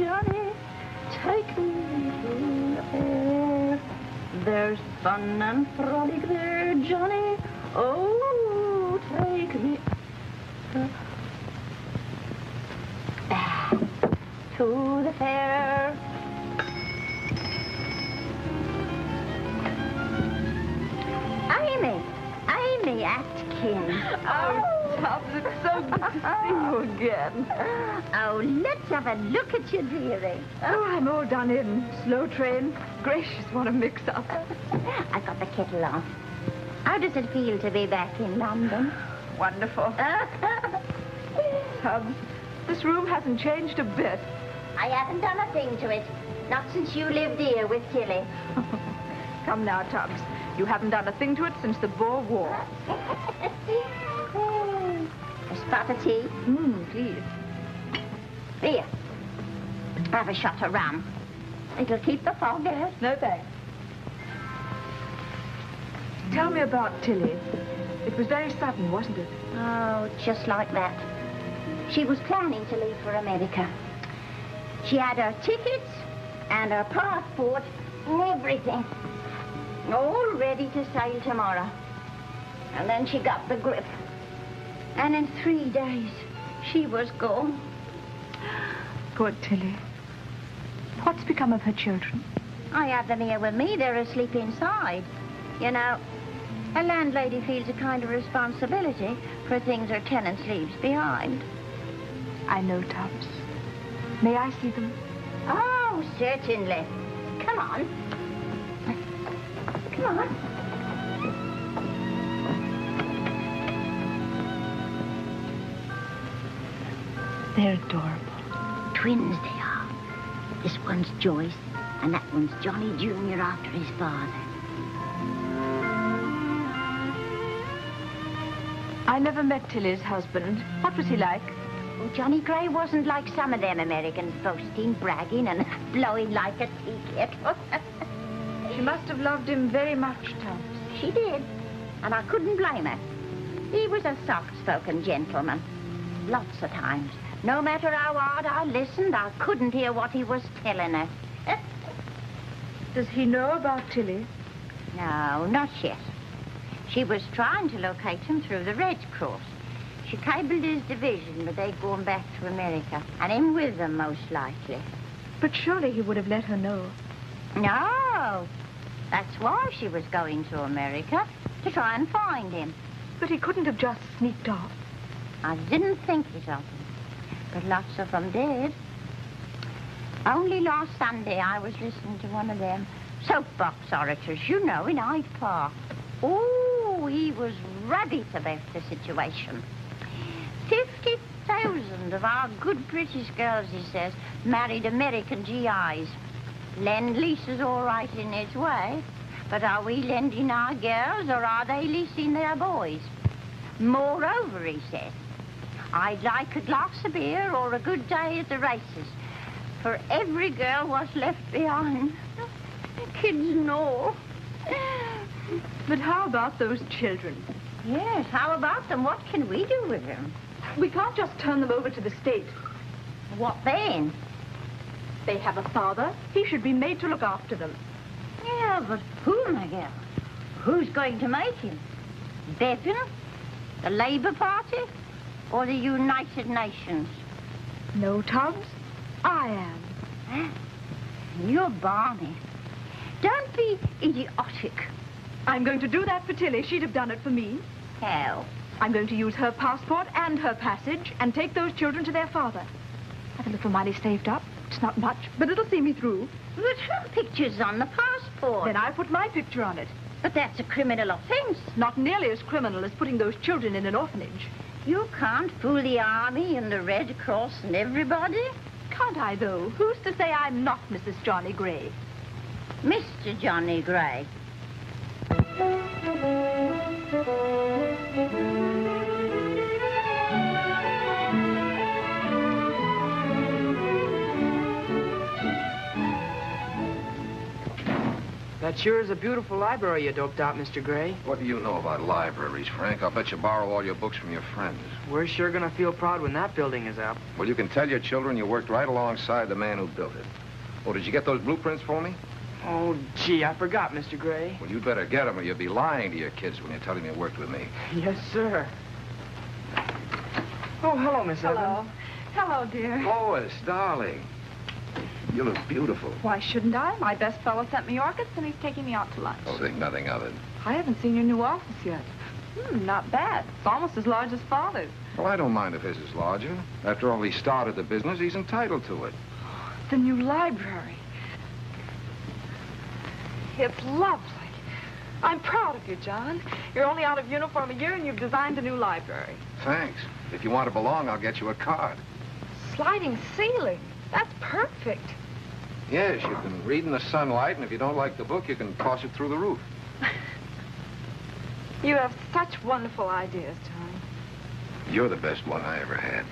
Johnny, take me to the fair. There's fun and frolic there, Johnny. Oh, take me to the fair. Amy Atkins. Oh, Tubbs, it's so good to see you again. Oh, let's have a look at you, dearie. Oh, I'm all done in. Slow train. Gracious, what a mix-up. I've got the kettle on. How does it feel to be back in London? Wonderful. Tubbs, this room hasn't changed a bit. I haven't done a thing to it. Not since you lived here with Tilly. Come now, Tubbs. You haven't done a thing to it since the Boer War. A spot of tea? Please. Here. Have a shot of rum. It'll keep the fog out. No, thanks. Tell me about Tilly. It was very sudden, wasn't it? Oh, just like that. She was planning to leave for America. She had her tickets and her passport and everything. All ready to sail tomorrow. And then she got the grip. And in 3 days, she was gone. Poor Tilly. What's become of her children? I have them here with me. They're asleep inside. You know, a landlady feels a kind of responsibility for things her tenants leaves behind. I know, Tubbs. May I see them? Oh, certainly. Come on. Come on. They're adorable. Twins they are. This one's Joyce, and that one's Johnny Jr. after his father. I never met Tilly's husband. What was he like? Oh, Johnny Gray wasn't like some of them Americans, boasting, bragging, and blowing like a tea kettle. She must have loved him very much, Tubbs. She did, and I couldn't blame her. He was a soft-spoken gentleman. Lots of times, no matter how hard I listened, I couldn't hear what he was telling her. Does he know about Tilly? No, not yet. She was trying to locate him through the Red Cross. She cabled his division, but they'd gone back to America, and him with them, most likely. But surely he would have let her know. No. That's why she was going to America, to try and find him. But he couldn't have just sneaked off. I didn't think it of him, but lots of them did. Only last Sunday I was listening to one of them soapbox orators, you know, in Hyde Park. Oh, he was rabbit about the situation. 50,000 of our good British girls, he says, married American GIs. Lend-lease is all right in its way, but are we lending our girls or are they leasing their boys? Moreover, he says, I'd like a glass of beer or a good day at the races for every girl was left behind. Kids know. But how about those children? Yes, how about them? What can we do with them? We can't just turn them over to the state. What then? They have a father. He should be made to look after them. Yeah, but who, my girl? Who's going to make him? Bevan? The Labour Party? Or the United Nations? No, Tubbs. I am. You're balmy. Don't be idiotic. I'm going to do that for Tilly. She'd have done it for me. How? I'm going to use her passport and her passage and take those children to their father. I've a little money saved up. It's not much, but it'll see me through. But her picture's on the passport. Then I put my picture on it. But that's a criminal offence. Not nearly as criminal as putting those children in an orphanage. You can't fool the Army and the Red Cross and everybody. Can't I, though? Who's to say I'm not Mrs. Johnny Gray? Mr. Johnny Gray. That sure is a beautiful library you doped out, Mr. Gray. What do you know about libraries, Frank? I'll bet you borrow all your books from your friends. We're sure gonna feel proud when that building is up. Well, you can tell your children you worked right alongside the man who built it. Oh, did you get those blueprints for me? Oh, gee, I forgot, Mr. Gray. Well, you'd better get them or you'll be lying to your kids when you tell them you worked with me. Yes, sir. Oh, hello, Miss Hello. Evans. Hello, dear. Lois, darling. You look beautiful. Why shouldn't I? My best fellow sent me orchids, and he's taking me out to lunch. Oh, think nothing of it. I haven't seen your new office yet. Not bad. It's almost as large as Father's. Well, I don't mind if his is larger. After all, he started the business. He's entitled to it. The new library. It's lovely. I'm proud of you, John. You're only out of uniform a year, and you've designed a new library. Thanks. If you want to belong, I'll get you a card. Sliding ceiling. That's perfect. Yes, you can read in the sunlight, and if you don't like the book, you can toss it through the roof. You have such wonderful ideas, John. You're the best one I ever had.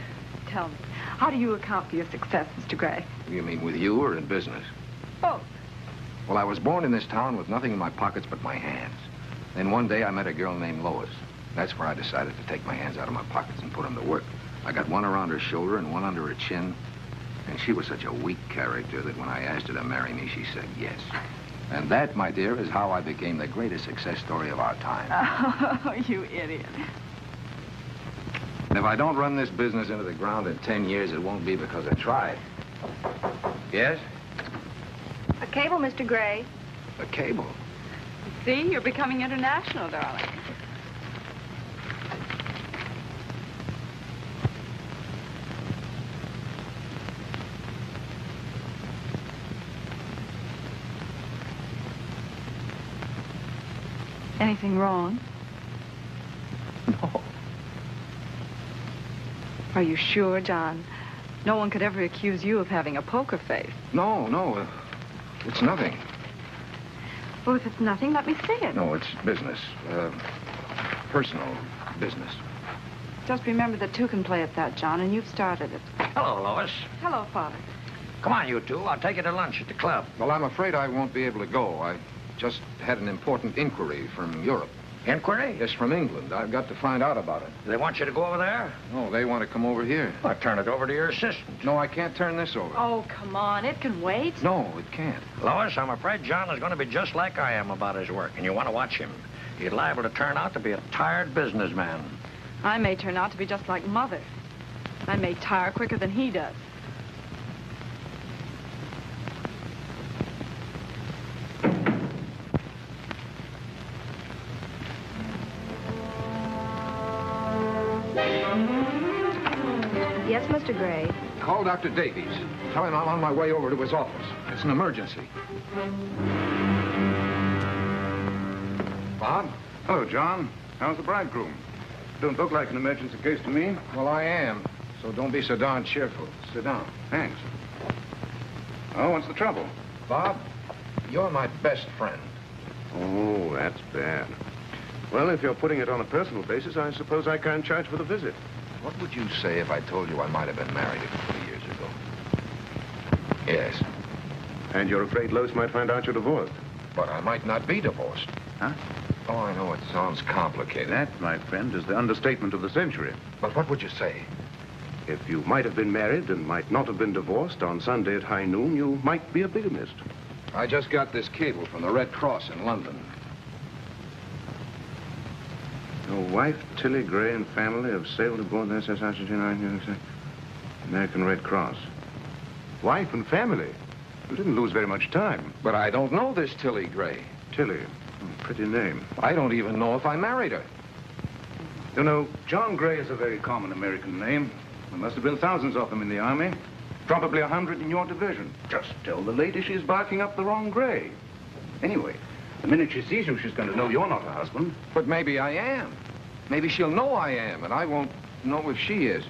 Tell me, how do you account for your success, Mr. Gray? You mean with you or in business? Both. Well, I was born in this town with nothing in my pockets but my hands. Then one day I met a girl named Lois. That's where I decided to take my hands out of my pockets and put them to work. I got one around her shoulder and one under her chin. And she was such a weak character that when I asked her to marry me, she said yes. And that, my dear, is how I became the greatest success story of our time. Oh, you idiot. And if I don't run this business into the ground in 10 years, it won't be because I tried. Yes? A cable, Mr. Gray. A cable. See, you're becoming international, darling. Anything wrong? No. Are you sure, John? No one could ever accuse you of having a poker face. No. It's nothing. Well, if it's nothing, let me see it. No, it's business. Personal business. Just remember that two can play at that, John, and you've started it. Hello, Lois. Hello, Father. Come on, you two. I'll take you to lunch at the club. Well, I'm afraid I won't be able to go. I just had an important inquiry from Europe. Inquiry? Yes, from England. I've got to find out about it. They want you to go over there? No, they want to come over here. Well, turn it over to your assistant. No, I can't turn this over. Oh, come on. It can wait. No, it can't. Lois, I'm afraid John is going to be just like I am about his work, and you want to watch him. He's liable to turn out to be a tired businessman. I may turn out to be just like Mother. I may tire quicker than he does. Yes, Mr. Gray. Call Dr. Davies. Tell him I'm on my way over to his office. It's an emergency. Bob? Hello, John. How's the bridegroom? Don't look like an emergency case to me. Well, I am. So don't be so darn cheerful. Sit down. Thanks. Oh, what's the trouble? Bob, you're my best friend. Oh, that's bad. Well, if you're putting it on a personal basis, I suppose I can't charge for the visit. What would you say if I told you I might have been married a couple of years ago? Yes. And you're afraid Lois might find out you're divorced? But I might not be divorced. Huh? Oh, I know it sounds complicated. That, my friend, is the understatement of the century. But what would you say? If you might have been married and might not have been divorced on Sunday at high noon, you might be a bigamist. I just got this cable from the Red Cross in London. Your wife, Tilly Gray, and family have sailed aboard the SS Argentina, American Red Cross. Wife and family? You didn't lose very much time. But I don't know this Tilly Gray. Tilly. Pretty name. I don't even know if I married her. You know, John Gray is a very common American name. There must have been thousands of them in the Army. Probably 100 in your division. Just tell the lady she's barking up the wrong Gray. Anyway, the minute she sees you, she's going to know you're not her husband. But maybe I am. Maybe she'll know I am, and I won't know if she is.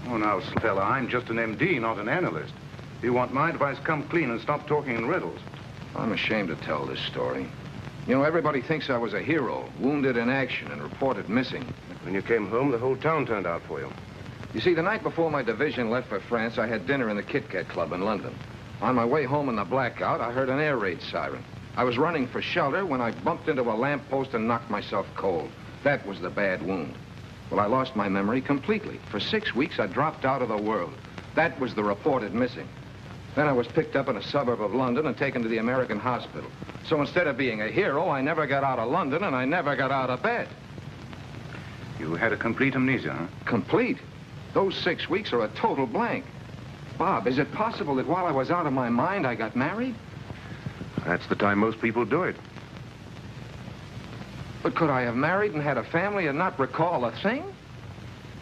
Oh, now, fella, I'm just an MD, not an analyst. If you want my advice, come clean and stop talking in riddles. I'm ashamed to tell this story. You know, everybody thinks I was a hero, wounded in action and reported missing. When you came home, the whole town turned out for you. You see, the night before my division left for France, I had dinner in the Kit Kat Club in London. On my way home in the blackout, I heard an air raid siren. I was running for shelter when I bumped into a lamppost and knocked myself cold. That was the bad wound. Well, I lost my memory completely. For 6 weeks, I dropped out of the world. That was the reported missing. Then I was picked up in a suburb of London and taken to the American hospital. So instead of being a hero, I never got out of London and I never got out of bed. You had a complete amnesia, huh? Complete? Those 6 weeks are a total blank. Bob, is it possible that while I was out of my mind, I got married? That's the time most people do it. But could I have married and had a family and not recall a thing?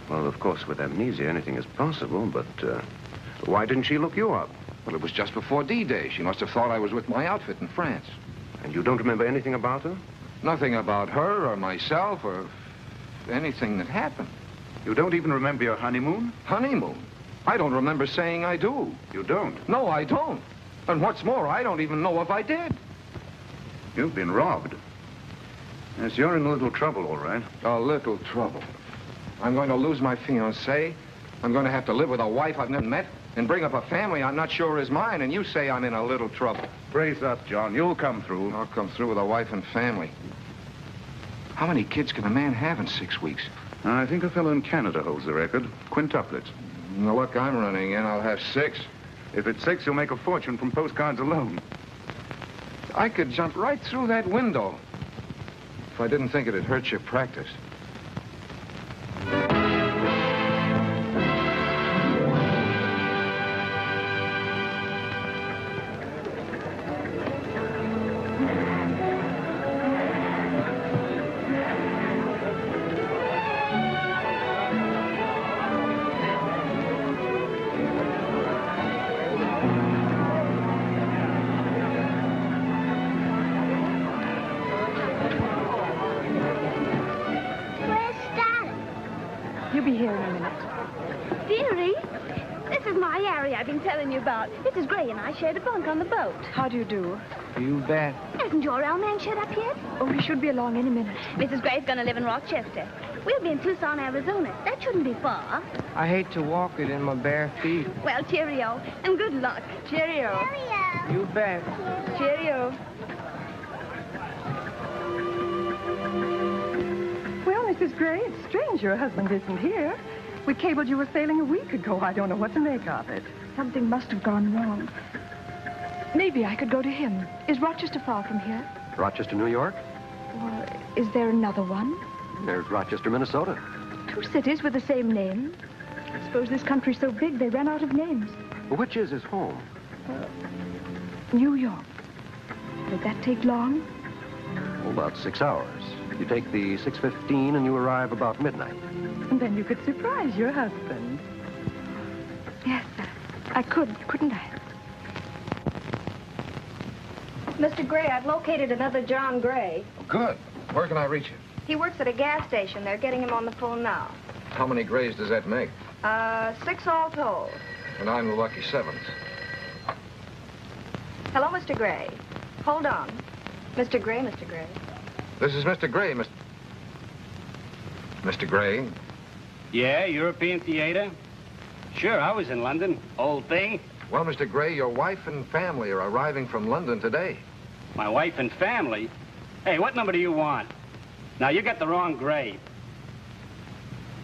Well, of course, with amnesia, anything is possible, but why didn't she look you up? Well, it was just before D-Day. She must have thought I was with my outfit in France. And you don't remember anything about her? Nothing about her or myself or anything that happened. You don't even remember your honeymoon? Honeymoon? I don't remember saying I do. You don't? No, I don't. And what's more, I don't even know if I did. You've been robbed. Yes, you're in a little trouble, all right. A little trouble. I'm going to lose my fiancée. I'm going to have to live with a wife I've never met and bring up a family I'm not sure is mine, and you say I'm in a little trouble. Brace up, John. You'll come through. I'll come through with a wife and family. How many kids can a man have in 6 weeks? I think a fellow in Canada holds the record. Quintuplets. The luck I'm running in, I'll have 6. If it's 6, you'll make a fortune from postcards alone. I could jump right through that window if I didn't think it'd hurt your practice. Mrs. Gray and I shared a bunk on the boat. How do you do? You bet. Hasn't your old man showed up yet? Oh, he should be along any minute. Mrs. Gray's going to live in Rochester. We'll be in Tucson, Arizona. That shouldn't be far. I hate to walk it in my bare feet. Well, cheerio, and good luck. Cheerio. Cheerio. You bet. Cheerio. Well, Mrs. Gray, it's strange your husband isn't here. We cabled you were sailing a week ago. I don't know what to make of it. Something must have gone wrong. Maybe I could go to him. Is Rochester far from here? Rochester, New York? Or is there another one? There's Rochester, Minnesota. 2 cities with the same name. I suppose this country's so big they ran out of names. Well, which is his home? New York. Would that take long? Oh, about 6 hours. You take the 6:15 and you arrive about midnight. And then you could surprise your husband. Yes, I could, couldn't I? Mr. Gray, I've located another John Gray. Good. Where can I reach him? He works at a gas station. They're getting him on the phone now. How many Grays does that make? 6 all told. And I'm the lucky 7th. Hello, Mr. Gray. Hold on. Mr. Gray, Mr. Gray. This is Mr. Gray, Mr. Gray. Yeah, European theater? Sure, I was in London. Old thing. Well, Mr. Gray, your wife and family are arriving from London today. My wife and family? Hey, what number do you want? Now, you got the wrong grave.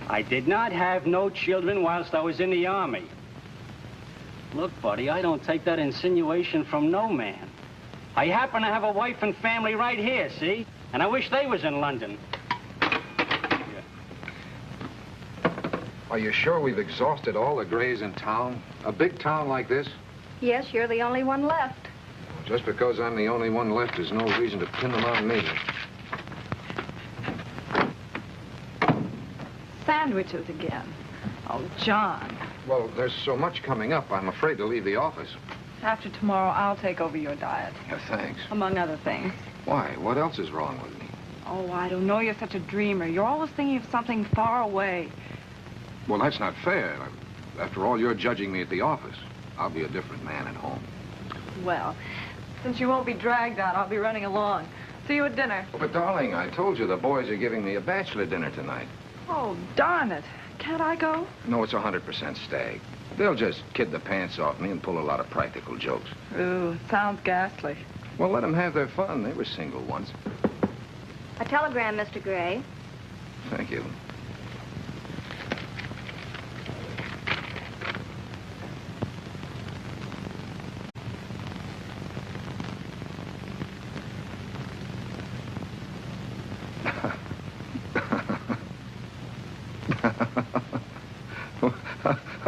I did not have no children whilst I was in the Army. Look, buddy, I don't take that insinuation from no man. I happen to have a wife and family right here, see? And I wish they was in London. Are you sure we've exhausted all the Grays in town? A big town like this? Yes, you're the only one left. Just because I'm the only one left is no reason to pin them on me. Sandwiches again. Oh, John. Well, there's so much coming up, I'm afraid to leave the office. After tomorrow, I'll take over your diet, Yeah, thanks. among other things. Why? What else is wrong with me? Oh, I don't know. You're such a dreamer. You're always thinking of something far away. Well, that's not fair. After all, you're judging me at the office. I'll be a different man at home. Well, since you won't be dragged out, I'll be running along. See you at dinner. But, darling, I told you the boys are giving me a bachelor dinner tonight. Oh, darn it. Can't I go? No, it's 100% stag. They'll just kid the pants off me and pull a lot of practical jokes. Ooh, sounds ghastly. Well, let them have their fun. They were single once. A telegram, Mr. Gray. Thank you.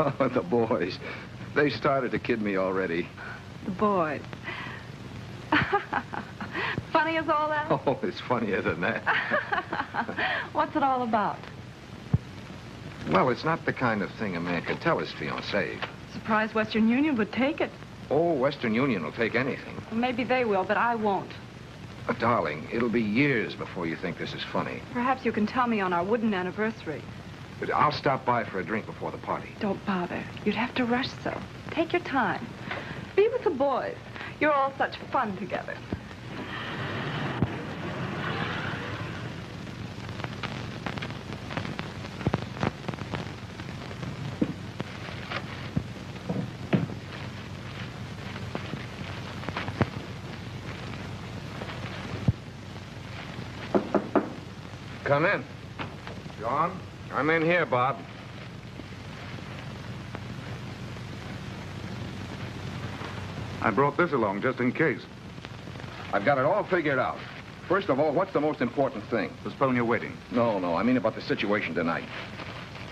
Oh, the boys. They started to kid me already. The boys. Funny as all that? Oh, it's funnier than that. What's it all about? Well, it's not the kind of thing a man could tell his fiancée. Surprised Western Union would take it. Oh, Western Union will take anything. Well, maybe they will, but I won't. Darling, it'll be years before you think this is funny. Perhaps you can tell me on our wooden anniversary. But I'll stop by for a drink before the party. Don't bother. You'd have to rush so. Take your time. Be with the boys. You're all such fun together. Come in. John? I'm in here, Bob. I brought this along just in case. I've got it all figured out. First of all, what's the most important thing? Postpone your wedding. No, I mean about the situation tonight.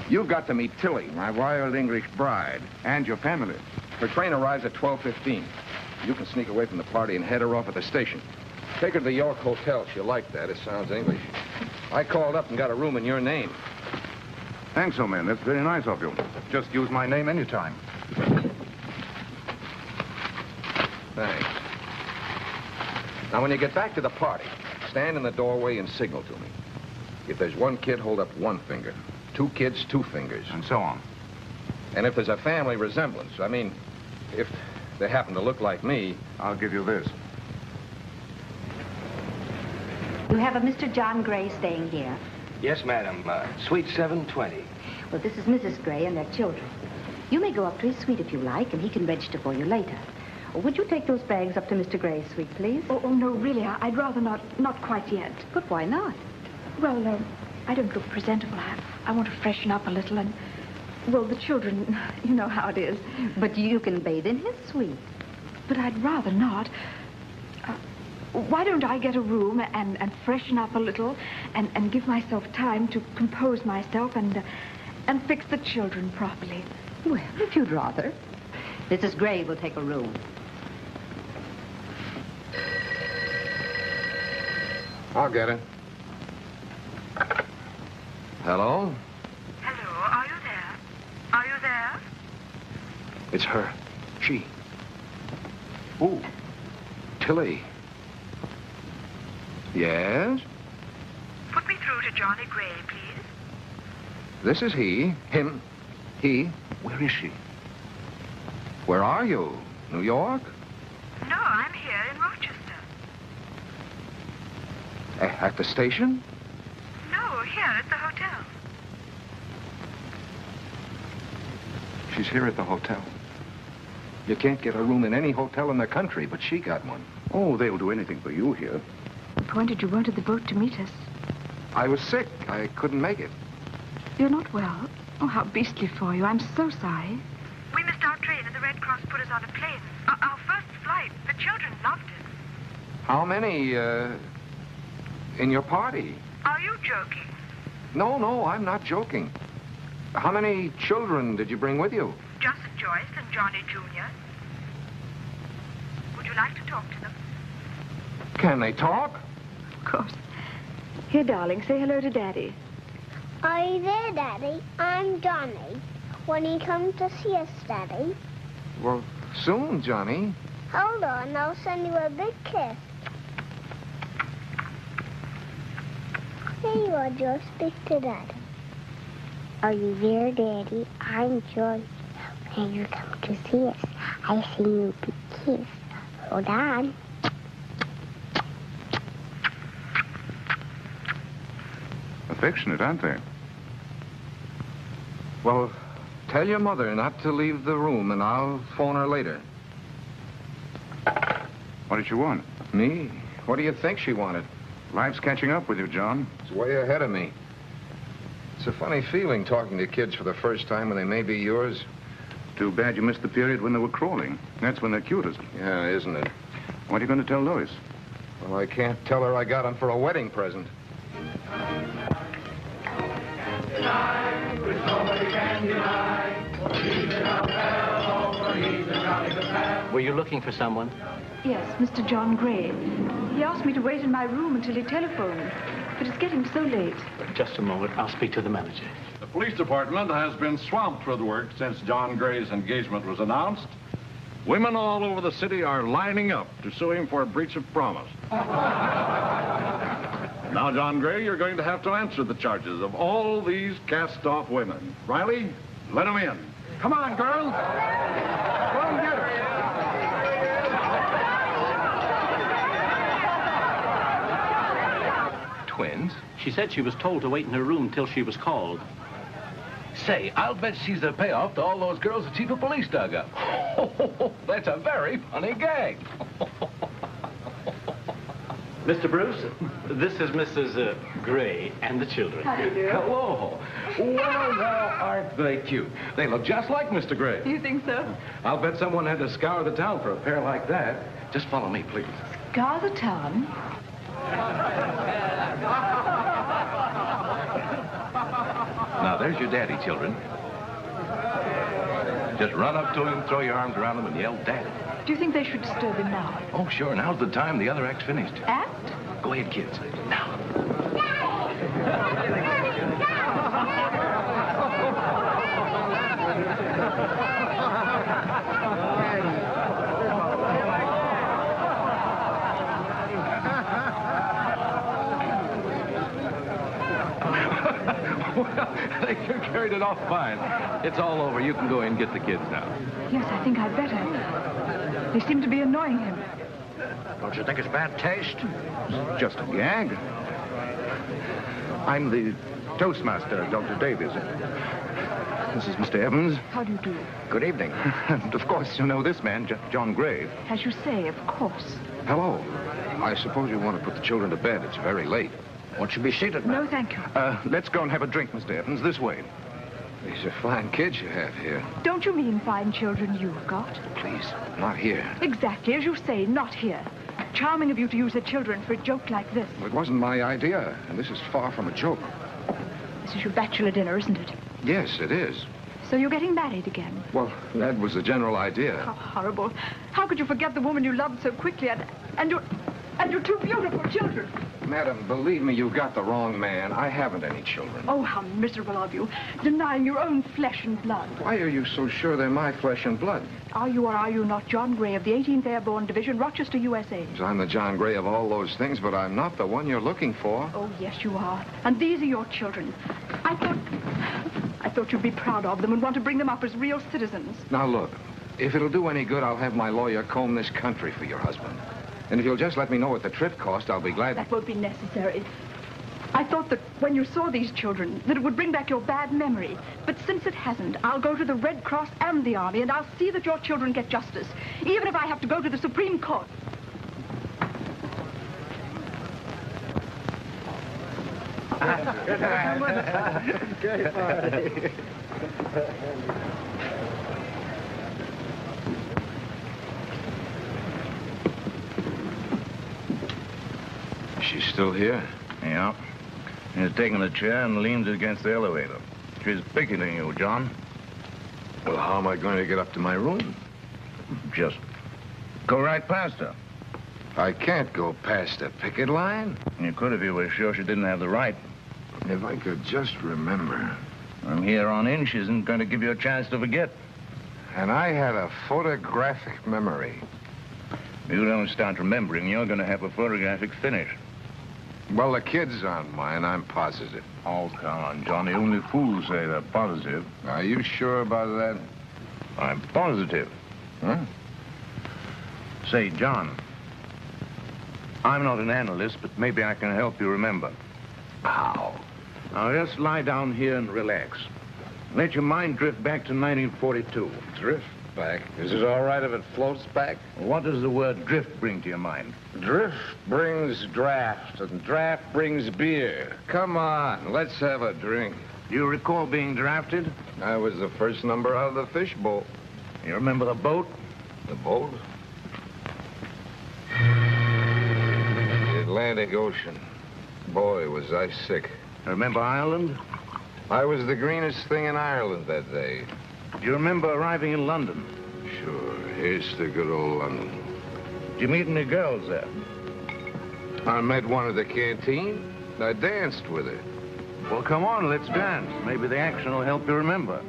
You've got to meet Tilly, my wild English bride. And your family. Her train arrives at 12:15. You can sneak away from the party and head her off at the station. Take her to the York Hotel. She'll like that. It sounds English. I called up and got a room in your name. Thanks, old man. That's very nice of you. Just use my name anytime. Thanks. Now, when you get back to the party, stand in the doorway and signal to me. If there's one kid, hold up one finger. Two kids, two fingers. And so on. And if there's a family resemblance, I mean, if they happen to look like me... I'll give you this. You have a Mr. John Gray staying here. Yes, madam. Suite 720. Well, this is Mrs. Gray and their children. You may go up to his suite if you like, and he can register for you later. Or would you take those bags up to Mr. Gray's suite, please? Oh, no, really, I'd rather not quite yet. But why not? Well, I don't look presentable. I want to freshen up a little and, well, the children, you know how it is. But you can bathe in his suite. But I'd rather not. Why don't I get a room and freshen up a little and give myself time to compose myself and fix the children properly? Well, if you'd rather. Mrs. Gray will take a room. I'll get it. Hello? Hello, are you there? Are you there? It's her. She. Ooh. Tilly. Yes? Put me through to Johnny Gray, please. This is he. Him. He. Where is she? Where are you? New York? No, I'm here in Rochester. At the station? No, here at the hotel. She's here at the hotel. You can't get a room in any hotel in the country, but she got one. Oh, they'll do anything for you here. Appointed you weren't at the boat to meet us. I was sick. I couldn't make it. You're not well? Oh, how beastly for you. I'm so sorry. We missed our train and the Red Cross put us on a plane. Our first flight. The children loved it. How many, in your party? Are you joking? No, I'm not joking. How many children did you bring with you? Just Joyce and Johnny Jr. Would you like to talk to them? Can they talk? Of course. Here, darling, say hello to Daddy. Are you there, Daddy? I'm Johnny. When you come to see us, Daddy? Well, soon, Johnny. Hold on, I'll send you a big kiss. Here you are, Joe. Speak to Daddy. Are you there, Daddy? I'm Joyce. When you come to see us, I send you a big kiss. Hold on. Affectionate, aren't they? Well, tell your mother not to leave the room, and I'll phone her later. What did she want? Me? What do you think she wanted? Life's catching up with you, John. It's way ahead of me. It's a funny feeling talking to kids for the first time when they may be yours. Too bad you missed the period when they were crawling. That's when they're cutest. Yeah, isn't it? What are you going to tell Lois? Well, I can't tell her I got them for a wedding present. Were you looking for someone? Yes, Mr. John Gray. He asked me to wait in my room until he telephoned, but it's getting so late. Just a moment. I'll speak to the manager. The police department has been swamped with work since John Gray's engagement was announced. Women all over the city are lining up to sue him for a breach of promise. Now, John Gray, you're going to have to answer the charges of all these cast-off women. Riley, let them in. Come on, girls. Go and get her. Twins? She said she was told to wait in her room till she was called. Say, I'll bet she's the payoff to all those girls the chief of police dug up. That's a very funny gag. Mr. Bruce, this is Mrs. Gray and the children. How do you do? Hello. Well, now, aren't they cute? They look just like Mr. Gray. Do you think so? I'll bet someone had to scour the town for a pair like that. Just follow me, please. Scour the town? Now, there's your daddy, children. Just run up to him, throw your arms around him, and yell, Daddy. Do you think they should disturb him now? Oh, sure. Now's the time. The other act's finished. Act? Go ahead, kids. Now. Well, they carried it off fine. It's all over. You can go in and get the kids now. Yes, I think I'd better. They seem to be annoying him. Don't you think it's bad taste? Just a gag. I'm the Toastmaster, Dr. Davies. This is Mr. Evans. How do you do? Good evening. And of course, you know this man, John Gray. As you say, of course. Hello. I suppose you want to put the children to bed. It's very late. Won't you be seated, No, thank you. Let's go and have a drink, Mr. Evans, this way. These are fine kids you have here. Don't you mean fine children you've got? Please, not here. Exactly, as you say, not here. Charming of you to use the children for a joke like this. It wasn't my idea, and this is far from a joke. This is your bachelor dinner, isn't it? Yes, it is. So you're getting married again? Well, that was the general idea. How horrible. How could you forget the woman you loved so quickly and your two beautiful children? Madam, believe me, you got the wrong man. I haven't any children. Oh, how miserable of you, denying your own flesh and blood. Why are you so sure they're my flesh and blood? Are you or are you not John Gray of the 18th Airborne Division, Rochester, USA? I'm the John Gray of all those things, but I'm not the one you're looking for. Oh, yes, you are. And these are your children. I thought you'd be proud of them and want to bring them up as real citizens. Now, look, if it'll do any good, I'll have my lawyer comb this country for your husband. And if you'll just let me know what the trip cost, I'll be glad. That won't be necessary. I thought that when you saw these children, that it would bring back your bad memory. But since it hasn't, I'll go to the Red Cross and the Army, and I'll see that your children get justice, even if I have to go to the Supreme Court. Great party. She's still here? Yeah. He's taking a chair and leans against the elevator. She's picketing you, John. Well, how am I going to get up to my room? Just go right past her. I can't go past the picket line. You could if you were sure she didn't have the right. If I could just remember. From here on in, she isn't going to give you a chance to forget. And I had a photographic memory. If you don't start remembering, you're going to have a photographic finish. Well, the kids aren't mine, I'm positive. Oh, come on, Johnny. Only fools say they're positive. Are you sure about that? I'm positive. Huh? Say, John, I'm not an analyst, but maybe I can help you remember. How? Now, just lie down here and relax. Let your mind drift back to 1942. Drift back. Is it all right if it floats back? What does the word drift bring to your mind? Drift brings draft, and draft brings beer. Come on, let's have a drink. Do you recall being drafted? I was the first number out of the fishbowl. You remember the boat? The boat? The Atlantic Ocean. Boy, was I sick. Remember Ireland? I was the greenest thing in Ireland that day. Do you remember arriving in London? Sure, here's the good old London. Did you meet any girls there? I met one at the canteen. I danced with her. Well, come on, let's dance. Maybe the action will help you remember.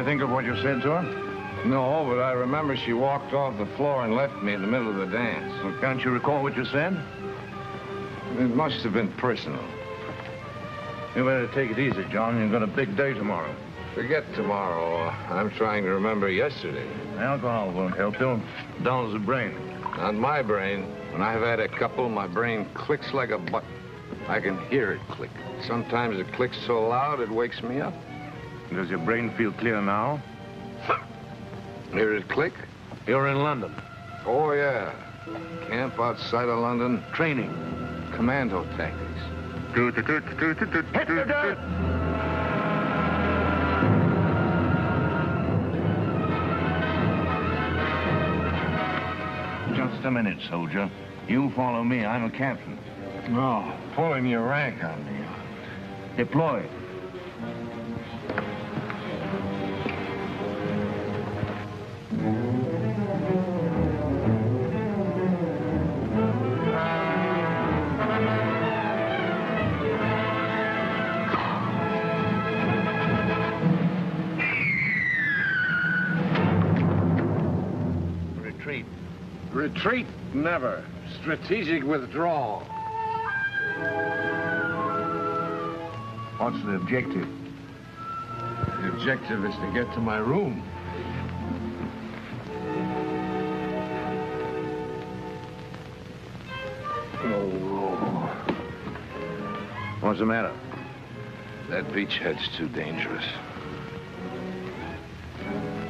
Think of what you said to her? No, but I remember she walked off the floor and left me in the middle of the dance. Well, can't you recall what you said? It must have been personal. You better take it easy, John. You've got a big day tomorrow. Forget tomorrow. I'm trying to remember yesterday. Alcohol won't help you. Dulls the brain. Not my brain. When I've had a couple, my brain clicks like a button. I can hear it click. Sometimes it clicks so loud it wakes me up. Does your brain feel clear now? Hear it click? You're in London. Oh, yeah. Camp outside of London. Training. Commando tactics. Hit the dirt! Just a minute, soldier. You follow me. I'm a captain. Oh, pulling your rank on me. Deploy. Retreat, never. Strategic withdrawal. What's the objective? The objective is to get to my room. Oh. What's the matter? That beachhead's too dangerous.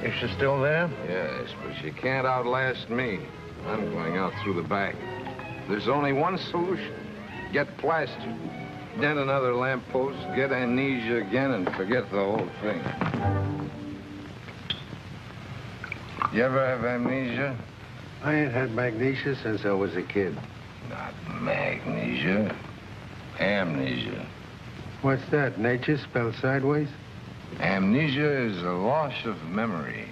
Is she still there? Yes, but she can't outlast me. I'm going out through the back. There's only one solution. Get plastered. Then another lamppost, get amnesia again, and forget the whole thing. You ever have amnesia? I ain't had magnesia since I was a kid. Not magnesia. Amnesia. What's that? Nature spelled sideways? Amnesia is a loss of memory.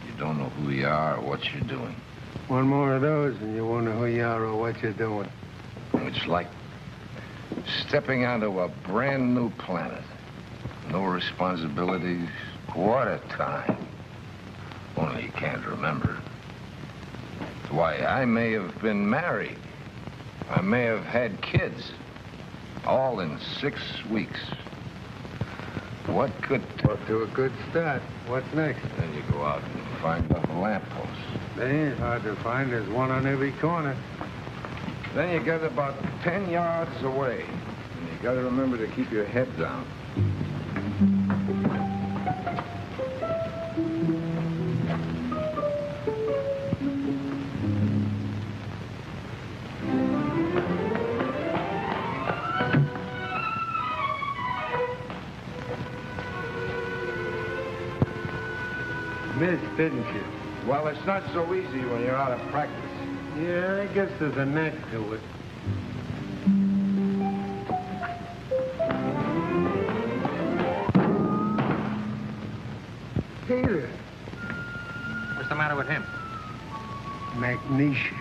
You don't know who you are or what you're doing. One more of those and you won't know who you are or what you're doing. It's like stepping onto a brand new planet. No responsibilities. What a time. Only you can't remember. Why, I may have been married. I may have had kids. All in 6 weeks. What could... Off to a good start. What's next? Then you go out and find a lamppost. They ain't hard to find. There's one on every corner. Then you get about 10 yards away. And you gotta remember to keep your head down. Missed, didn't you? Well, it's not so easy when you're out of practice. Yeah, I guess there's a knack to it. Peter. What's the matter with him? Magnesia.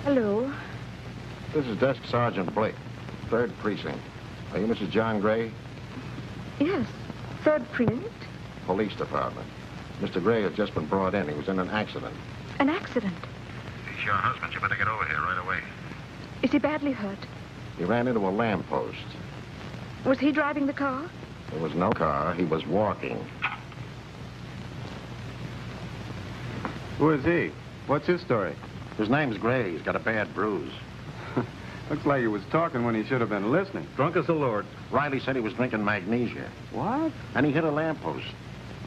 Hello. This is Desk Sergeant Blake, 3rd Precinct. Are you Mrs. John Gray? Yes. 3rd Precinct. Police Department. Mr. Gray has just been brought in. He was in an accident. An accident? it's your husband. You better get over here right away. Is he badly hurt? He ran into a lamppost. Was he driving the car? There was no car. He was walking. Who is he? What's his story? His name's Gray. He's got a bad bruise. Looks like he was talking when he should have been listening. Drunk as a lord. Riley said he was drinking magnesia. What? And he hit a lamppost.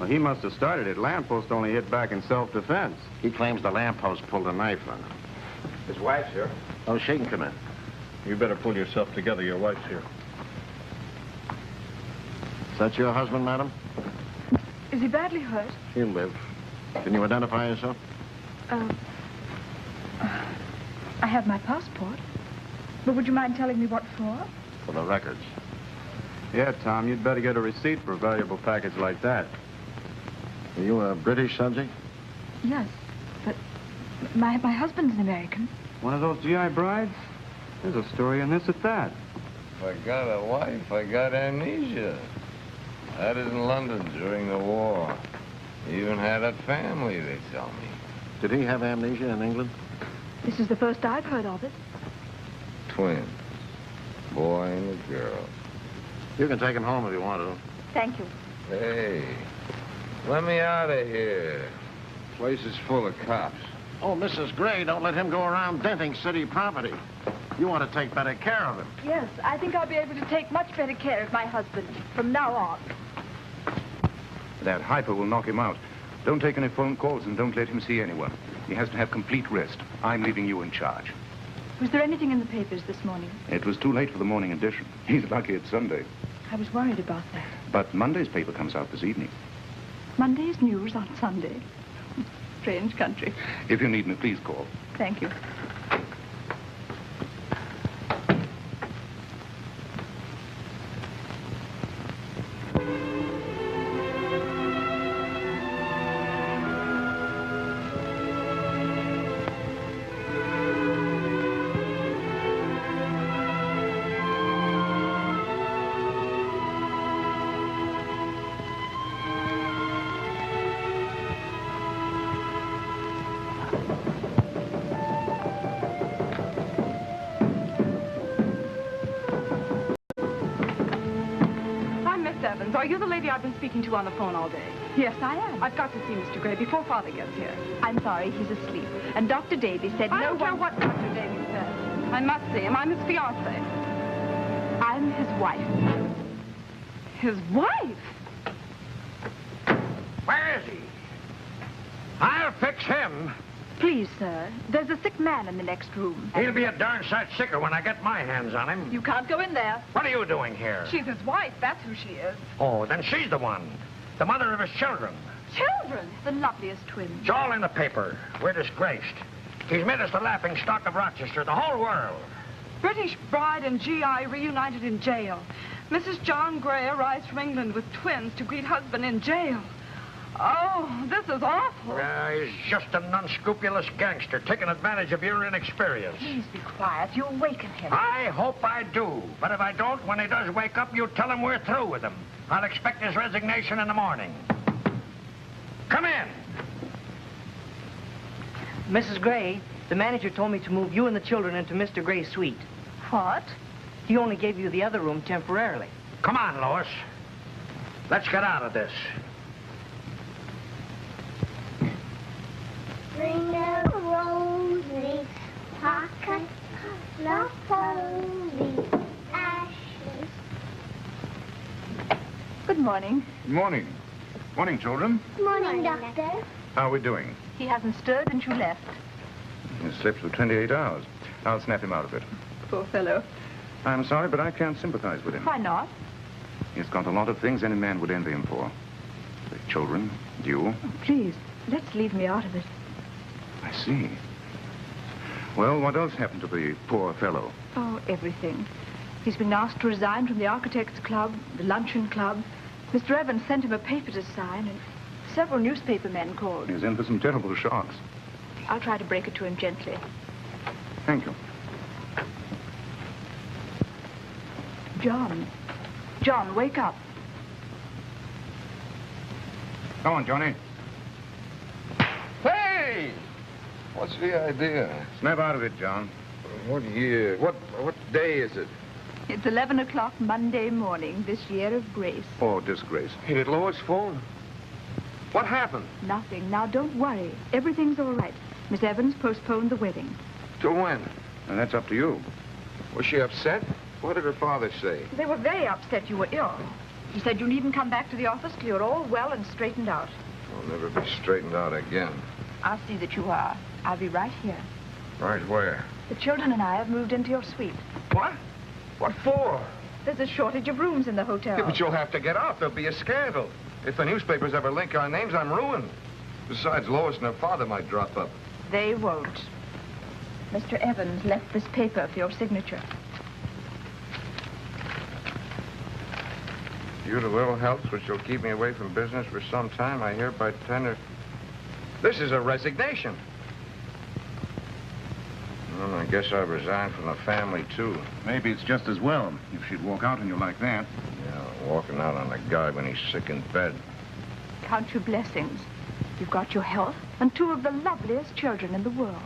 Well, he must have started it. Lamppost only hit back in self-defense. He claims the lamppost pulled a knife on him. His wife's here. Oh, she can come in. You better pull yourself together. Your wife's here. Is that your husband, madam? Is he badly hurt? He'll live. Can you identify yourself? I have my passport. But would you mind telling me what for? For the records. Yeah, Tom, you'd better get a receipt for a valuable package like that. Are you a British subject? Yes, but my husband's an American. One of those GI brides? There's a story in this at that. If I got a wife, I got amnesia. That is in London during the war. He even had a family, they tell me. Did he have amnesia in England? This is the first I've heard of it. Twins. Boy and a girl. You can take him home if you want to. Thank you. Hey, let me out of here. Place is full of cops. Oh, Mrs. Gray, don't let him go around denting city property. You want to take better care of him. Yes, I think I'll be able to take much better care of my husband from now on. That hyper will knock him out. Don't take any phone calls and don't let him see anyone. He has to have complete rest. I'm leaving you in charge. Was there anything in the papers this morning? It was too late for the morning edition. He's lucky it's Sunday. I was worried about that. But Monday's paper comes out this evening. Monday's news on Sunday. Strange country. If you need me, please call. Thank you. Are you the lady I've been speaking to on the phone all day? Yes, I am. I've got to see Mr. Gray before Father gets here. I'm sorry, he's asleep. And Dr. Davy said I don't care what Dr. Davy says. I must see him. I'm his fiancée. I'm his wife. His wife? Where is he? I'll fix him. Please, sir. There's a sick man in the next room. He'll be a darn sight sicker when I get my hands on him. You can't go in there. What are you doing here? She's his wife. That's who she is. Oh, then she's the one. The mother of his children. Children? The loveliest twins. It's all in the paper. We're disgraced. He's made us the laughing stock of Rochester, the whole world. British bride and GI reunited in jail. Mrs. John Gray arrives from England with twins to greet husband in jail. Oh, this is awful. He's just an unscrupulous gangster taking advantage of your inexperience. Please be quiet. You'll awaken him. I hope I do. But if I don't, when he does wake up, you tell him we're through with him. I'll expect his resignation in the morning. Come in. Mrs. Gray, the manager told me to move you and the children into Mr. Gray's suite. What? He only gave you the other room temporarily. Come on, Lois. Let's get out of this. Bring the roses, pocket, not holy ashes. Good morning. Good morning. Morning, children. Morning, Doctor. How are we doing? He hasn't stirred since you left. He slept for 28 hours. I'll snap him out of it. Poor fellow. I'm sorry, but I can't sympathize with him. Why not? He's got a lot of things any man would envy him for. The children, you. Oh, please, let's leave me out of it. I see. Well, what else happened to the poor fellow? Oh, everything. He's been asked to resign from the Architects Club, the Luncheon Club. Mr. Evans sent him a paper to sign, and several newspaper men called. He's in for some terrible shocks. I'll try to break it to him gently. Thank you. John. John, wake up. Come on, Johnny. Hey! What's the idea? Snap out of it, John. What year? What day is it? It's 11 o'clock Monday morning, this year of grace. Oh, disgrace. Hey, did Lois phone? What happened? Nothing. Now, don't worry. Everything's all right. Miss Evans postponed the wedding. Till when? And that's up to you. Was she upset? What did her father say? They were very upset you were ill. He said you needn't come back to the office till you're all well and straightened out. I'll never be straightened out again. I'll see that you are. I'll be right here. Right where? The children and I have moved into your suite. What? What for? There's a shortage of rooms in the hotel. Yeah, but you'll have to get out. There'll be a scandal. If the newspapers ever link our names, I'm ruined. Besides, Lois and her father might drop up. They won't. Mr. Evans left this paper for your signature. Due to ill health, which will keep me away from business for some time, I hereby tender... This is a resignation. Well, I guess I've resigned from the family, too. Maybe it's just as well if she'd walk out on you like that. Yeah, walking out on a guy when he's sick in bed. Count your blessings. You've got your health and two of the loveliest children in the world.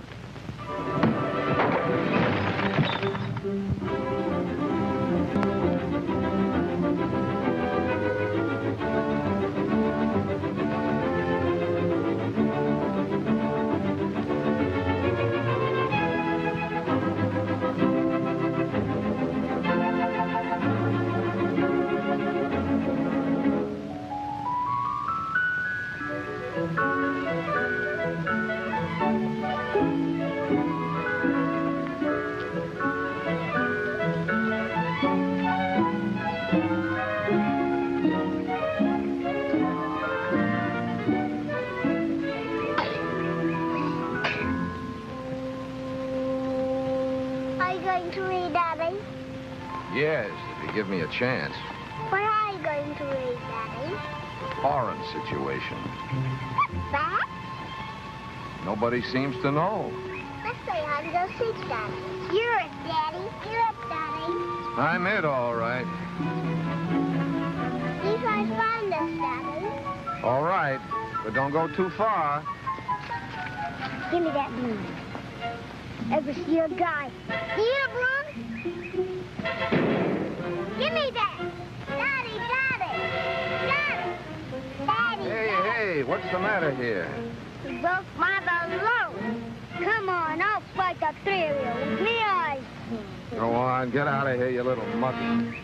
Yes, if you give me a chance. What are you going to read, Daddy? Foreign situation. That? Nobody seems to know. Let's say I'm going to see Daddy. You're it, Daddy. You're it, Daddy. I'm it, all right. You guys find us, Daddy. All right, but don't go too far. Give me that broom. Ever see a guy? See a broom? Give me that! Daddy, Daddy! Daddy! Daddy, Hey, what's the matter here? You broke my balloon. Come on, I'll fight the three of you with me eyes. Go on, get out of here, you little monkey.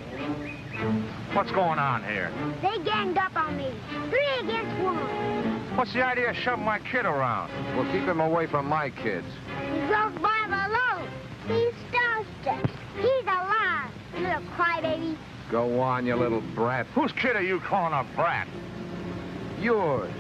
What's going on here? They ganged up on me. 3 against 1. What's the idea of shoving my kid around? Well, keep him away from my kids. He broke my balloon. He stuffed it. He's alive, you little crybaby. Go on, you little brat. Whose kid are you calling a brat? Yours.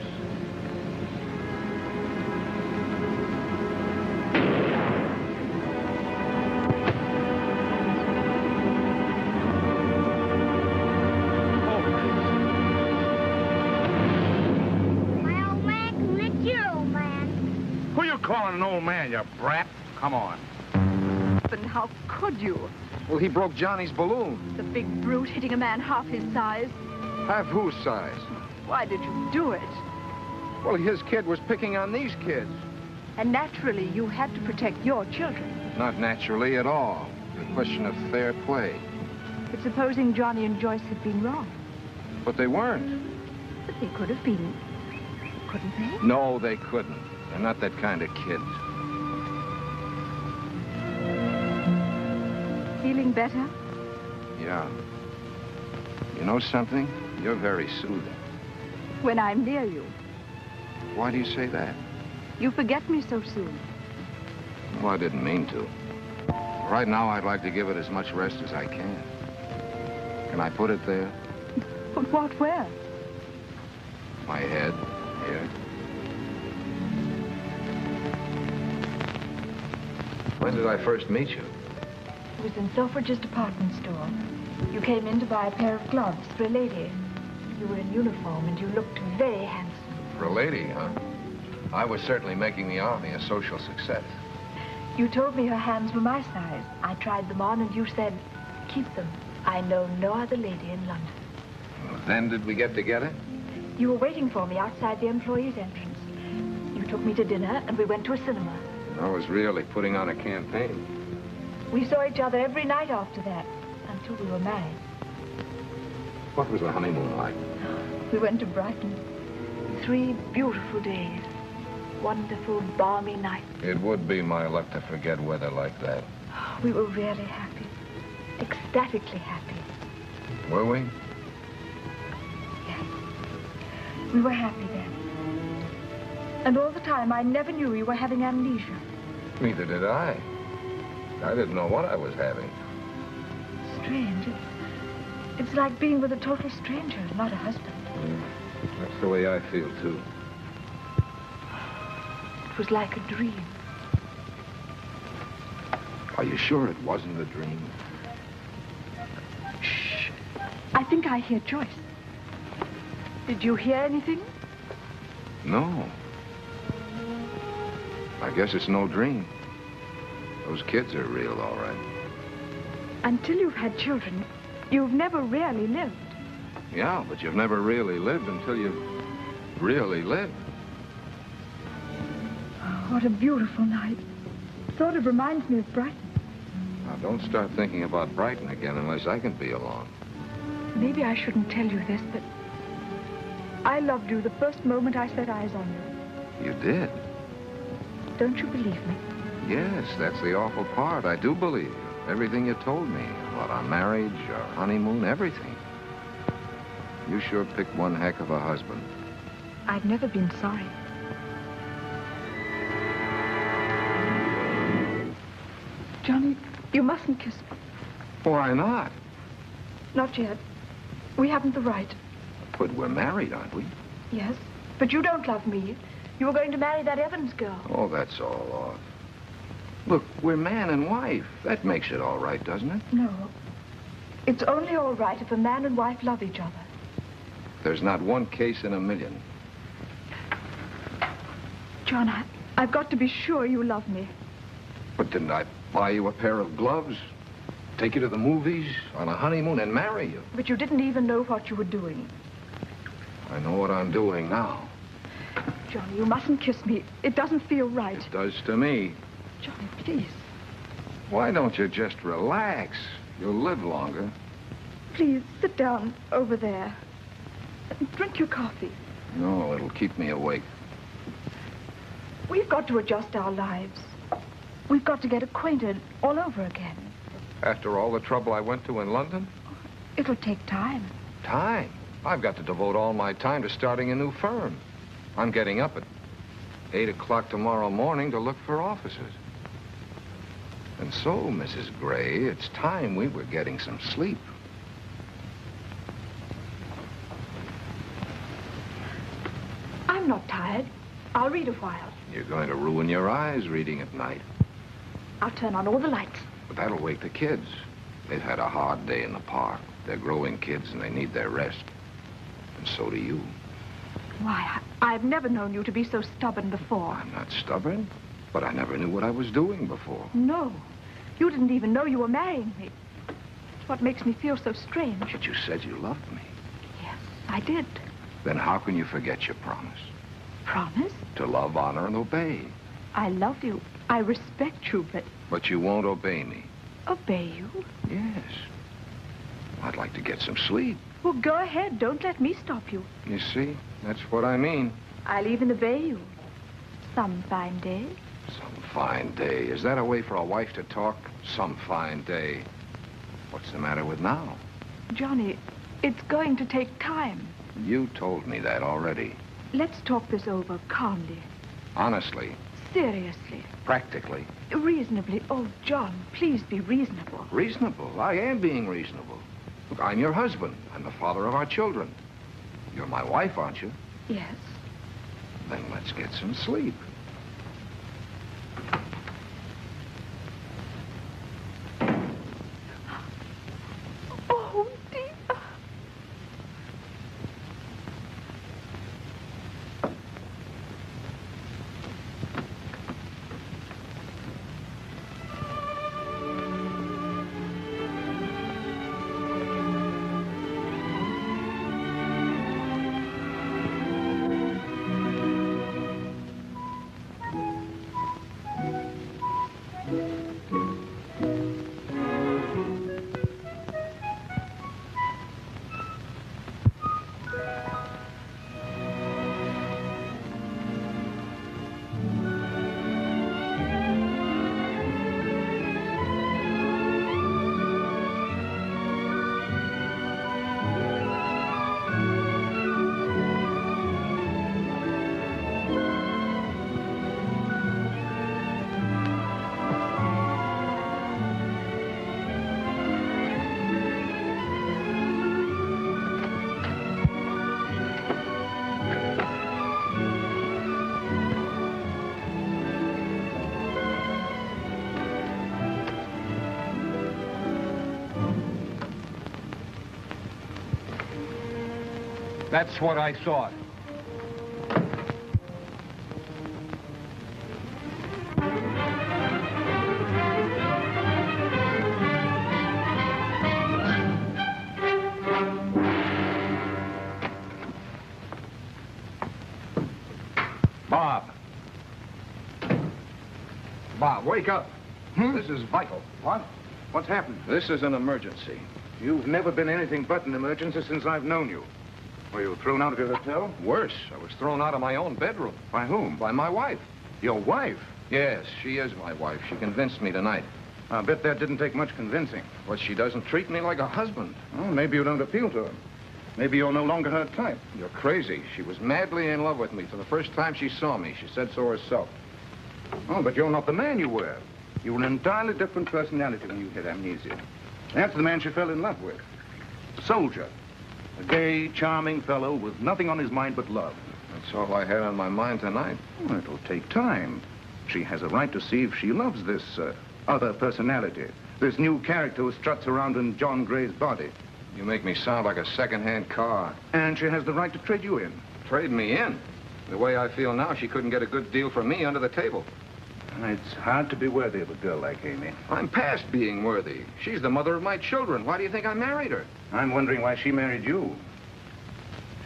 My old man can lick your old man. Who you calling an old man, you brat? Come on. And how could you? Well, he broke Johnny's balloon. The big brute hitting a man half his size. Half whose size? Why did you do it? Well, his kid was picking on these kids. And naturally, you had to protect your children. Not naturally at all. It's a question of fair play. But supposing Johnny and Joyce had been wrong. But they weren't. But they could have been. Couldn't they? No, they couldn't. They're not that kind of kids. Feeling better? Yeah. You know something? You're very soothing. When I'm near you. Why do you say that? You forget me so soon. Well, I didn't mean to. Right now, I'd like to give it as much rest as I can. Can I put it there? But what, where? My head, here. When did I first meet you? It was in Selfridge's department store. You came in to buy a pair of gloves for a lady. You were in uniform and you looked very handsome. For a lady, huh? I was certainly making the Army a social success. You told me her hands were my size. I tried them on and you said, keep them. I know no other lady in London. Well, then did we get together? You were waiting for me outside the employees' entrance. You took me to dinner and we went to a cinema. I was really putting on a campaign. We saw each other every night after that, until we were married. What was the honeymoon like? We went to Brighton. 3 beautiful days. Wonderful, balmy nights. It would be my luck to forget weather like that. We were really happy. Ecstatically happy. Were we? Yes. We were happy then. And all the time, I never knew you were having amnesia. Neither did I. I didn't know what I was having. Strange. It's like being with a total stranger, not a husband. That's the way I feel, too. It was like a dream. Are you sure it wasn't a dream? Shh. I think I hear Joyce. Did you hear anything? No. I guess it's no dream. Those kids are real, all right. Until you've had children, you've never really lived. Yeah, but you've never really lived until you've really lived. Oh, what a beautiful night. Sort of reminds me of Brighton. Now, don't start thinking about Brighton again unless I can be along. Maybe I shouldn't tell you this, but I loved you the first moment I set eyes on you. You did? Don't you believe me? Yes, that's the awful part. I do believe you. Everything you told me about our marriage, our honeymoon, everything. You sure picked one heck of a husband. I've never been sorry. Johnny, you mustn't kiss me. Why not? Not yet. We haven't the right. But we're married, aren't we? Yes, but you don't love me. You were going to marry that Evans girl. Oh, that's all off. Look, we're man and wife. That makes it all right, doesn't it? No. It's only all right if a man and wife love each other. There's not one case in a million. John, I've got to be sure you love me. But didn't I buy you a pair of gloves, take you to the movies, on a honeymoon, and marry you? But you didn't even know what you were doing. I know what I'm doing now. Johnny, you mustn't kiss me. It doesn't feel right. It does to me. Johnny, please. Why don't you just relax? You'll live longer. Please, sit down over there. Drink your coffee. No, it'll keep me awake. We've got to adjust our lives. We've got to get acquainted all over again. After all the trouble I went to in London? It'll take time. Time? I've got to devote all my time to starting a new firm. I'm getting up at 8 o'clock tomorrow morning to look for offices. And so, Mrs. Gray, it's time we were getting some sleep. I'm not tired. I'll read a while. You're going to ruin your eyes reading at night. I'll turn on all the lights. But that'll wake the kids. They've had a hard day in the park. They're growing kids and they need their rest. And so do you. Why, I've never known you to be so stubborn before. I'm not stubborn, but I never knew what I was doing before. No. You didn't even know you were marrying me. It's what makes me feel so strange. But you said you loved me. Yes, I did. Then how can you forget your promise? Promise? To love, honor, and obey. I love you. I respect you, but... But you won't obey me. Obey you? Yes. I'd like to get some sleep. Well, go ahead. Don't let me stop you. You see? That's what I mean. I'll even obey you. Some fine day. Some fine day. Is that a way for a wife to talk? Some fine day. What's the matter with now? Johnny, it's going to take time. You told me that already. Let's talk this over calmly. Honestly. Seriously. Practically. Reasonably. Oh, John, please be reasonable. Reasonable? I am being reasonable. Look, I'm your husband. I'm the father of our children. You're my wife, aren't you? Yes. Then let's get some sleep. Oh, dear. That's what I thought. Bob. Bob, wake up. This is vital. What? What's happened? This is an emergency. You've never been anything but an emergency since I've known you. Were you thrown out of your hotel? Worse, I was thrown out of my own bedroom. By whom? By my wife. Your wife? Yes, she is my wife. She convinced me tonight. I bet that didn't take much convincing. But she doesn't treat me like a husband. Oh, maybe you don't appeal to her. Maybe you're no longer her type. You're crazy. She was madly in love with me from the first time she saw me. She said so herself. Oh, but you're not the man you were. You were an entirely different personality when you had amnesia. That's the man she fell in love with. Soldier. A gay, charming fellow with nothing on his mind but love. That's all I had on my mind tonight. Well, it'll take time. She has a right to see if she loves this other personality. This new character who struts around in John Gray's body. You make me sound like a second-hand car. And she has the right to trade you in. Trade me in? The way I feel now, she couldn't get a good deal from me under the table. It's hard to be worthy of a girl like Amy. I'm past being worthy. She's the mother of my children. Why do you think I married her? I'm wondering why she married you.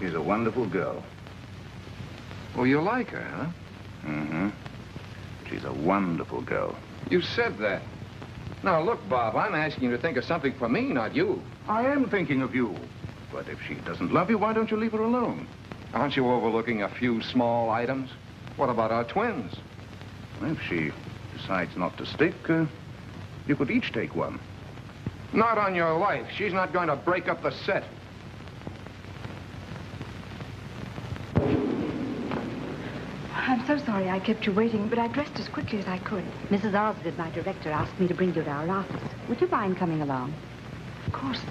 She's a wonderful girl. Oh, you like her, huh? Mm-hmm. She's a wonderful girl. You said that. Now, look, Bob, I'm asking you to think of something for me, not you. I am thinking of you. But if she doesn't love you, why don't you leave her alone? Aren't you overlooking a few small items? What about our twins? If she decides not to stick, you could each take one. Not on your life. She's not going to break up the set. I'm so sorry I kept you waiting, but I dressed as quickly as I could. Mrs. Osgood, my director, asked me to bring you to our office. Would you mind coming along? Of course.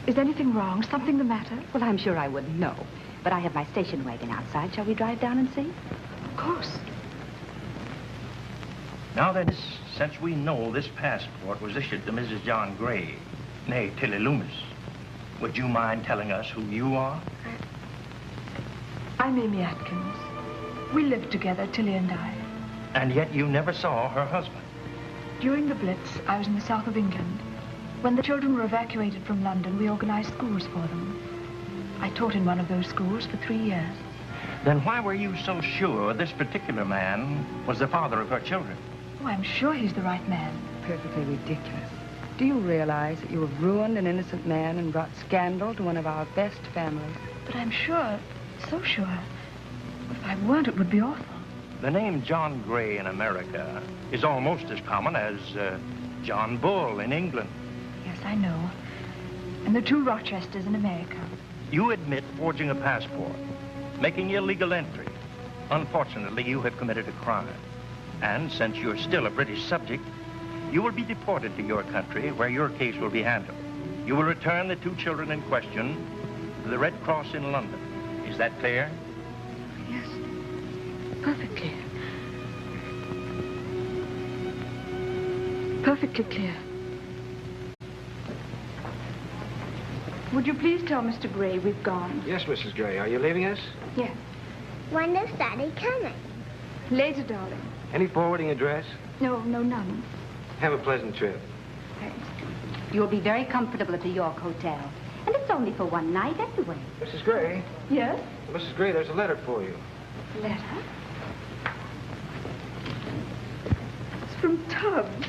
Is anything wrong? Something the matter? Well, I'm sure I wouldn't know. But I have my station wagon outside. Shall we drive down and see? Of course. Now then, since we know this passport was issued to Mrs. John Gray, nay, Tilly Loomis, would you mind telling us who you are? I'm Amy Atkins. We lived together, Tilly and I. And yet you never saw her husband. During the Blitz, I was in the south of England. When the children were evacuated from London, we organized schools for them. I taught in one of those schools for 3 years. Then why were you so sure this particular man was the father of her children? Oh, I'm sure he's the right man. Perfectly ridiculous. Do you realize that you have ruined an innocent man and brought scandal to one of our best families? But I'm sure, so sure. If I weren't, it would be awful. The name John Gray in America is almost as common as John Bull in England. Yes, I know. And the 2 Rochesters in America. You admit forging a passport, making illegal entry. Unfortunately, you have committed a crime. And since you're still a British subject, you will be deported to your country where your case will be handled. You will return the 2 children in question to the Red Cross in London. Is that clear? Yes, perfectly. Perfectly clear. Would you please tell Mr. Gray we've gone? Yes, Mrs. Gray. Are you leaving us? Yes. When is Daddy coming? Later, darling. Any forwarding address? No, none. Have a pleasant trip. Thanks. You'll be very comfortable at the York Hotel. And it's only for one night anyway. Mrs. Gray? Yes? Mrs. Gray, there's a letter for you. Letter? It's from Tubbs.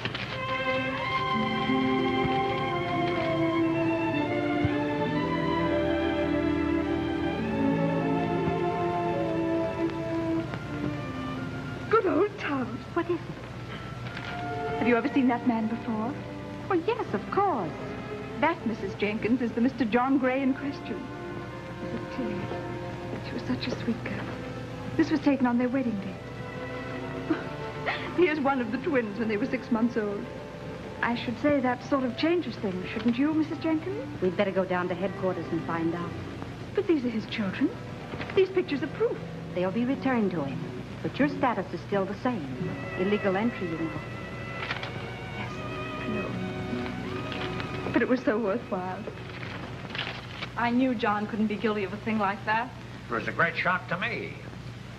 Good old Tubbs. What is it? Have you ever seen that man before? Well, yes, of course. That, Mrs. Jenkins, is the Mr. John Gray in question. Mrs. Tilly. She was such a sweet girl. This was taken on their wedding day. Here's one of the twins when they were 6 months old. I should say that sort of changes things, shouldn't you, Mrs. Jenkins? We'd better go down to headquarters and find out. But these are his children. These pictures are proof. They'll be returned to him. But your status is still the same. Illegal entry, you know. Yes, I know. But it was so worthwhile. I knew John couldn't be guilty of a thing like that. It was a great shock to me.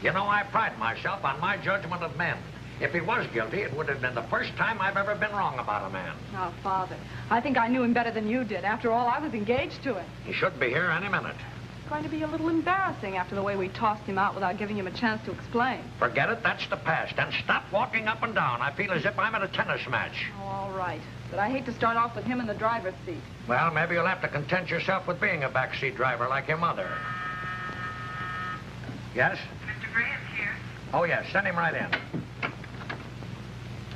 You know, I pride myself on my judgment of men. If he was guilty, it would have been the first time I've ever been wrong about a man. Oh, Father, I think I knew him better than you did. After all, I was engaged to him. He should be here any minute. It's going to be a little embarrassing after the way we tossed him out without giving him a chance to explain. Forget it, that's the past. And stop walking up and down. I feel as if I'm at a tennis match. Oh, all right. But I hate to start off with him in the driver's seat. Well, maybe you'll have to content yourself with being a backseat driver like your mother. Yes? Mr. Gray is here. Oh, yes. Send him right in.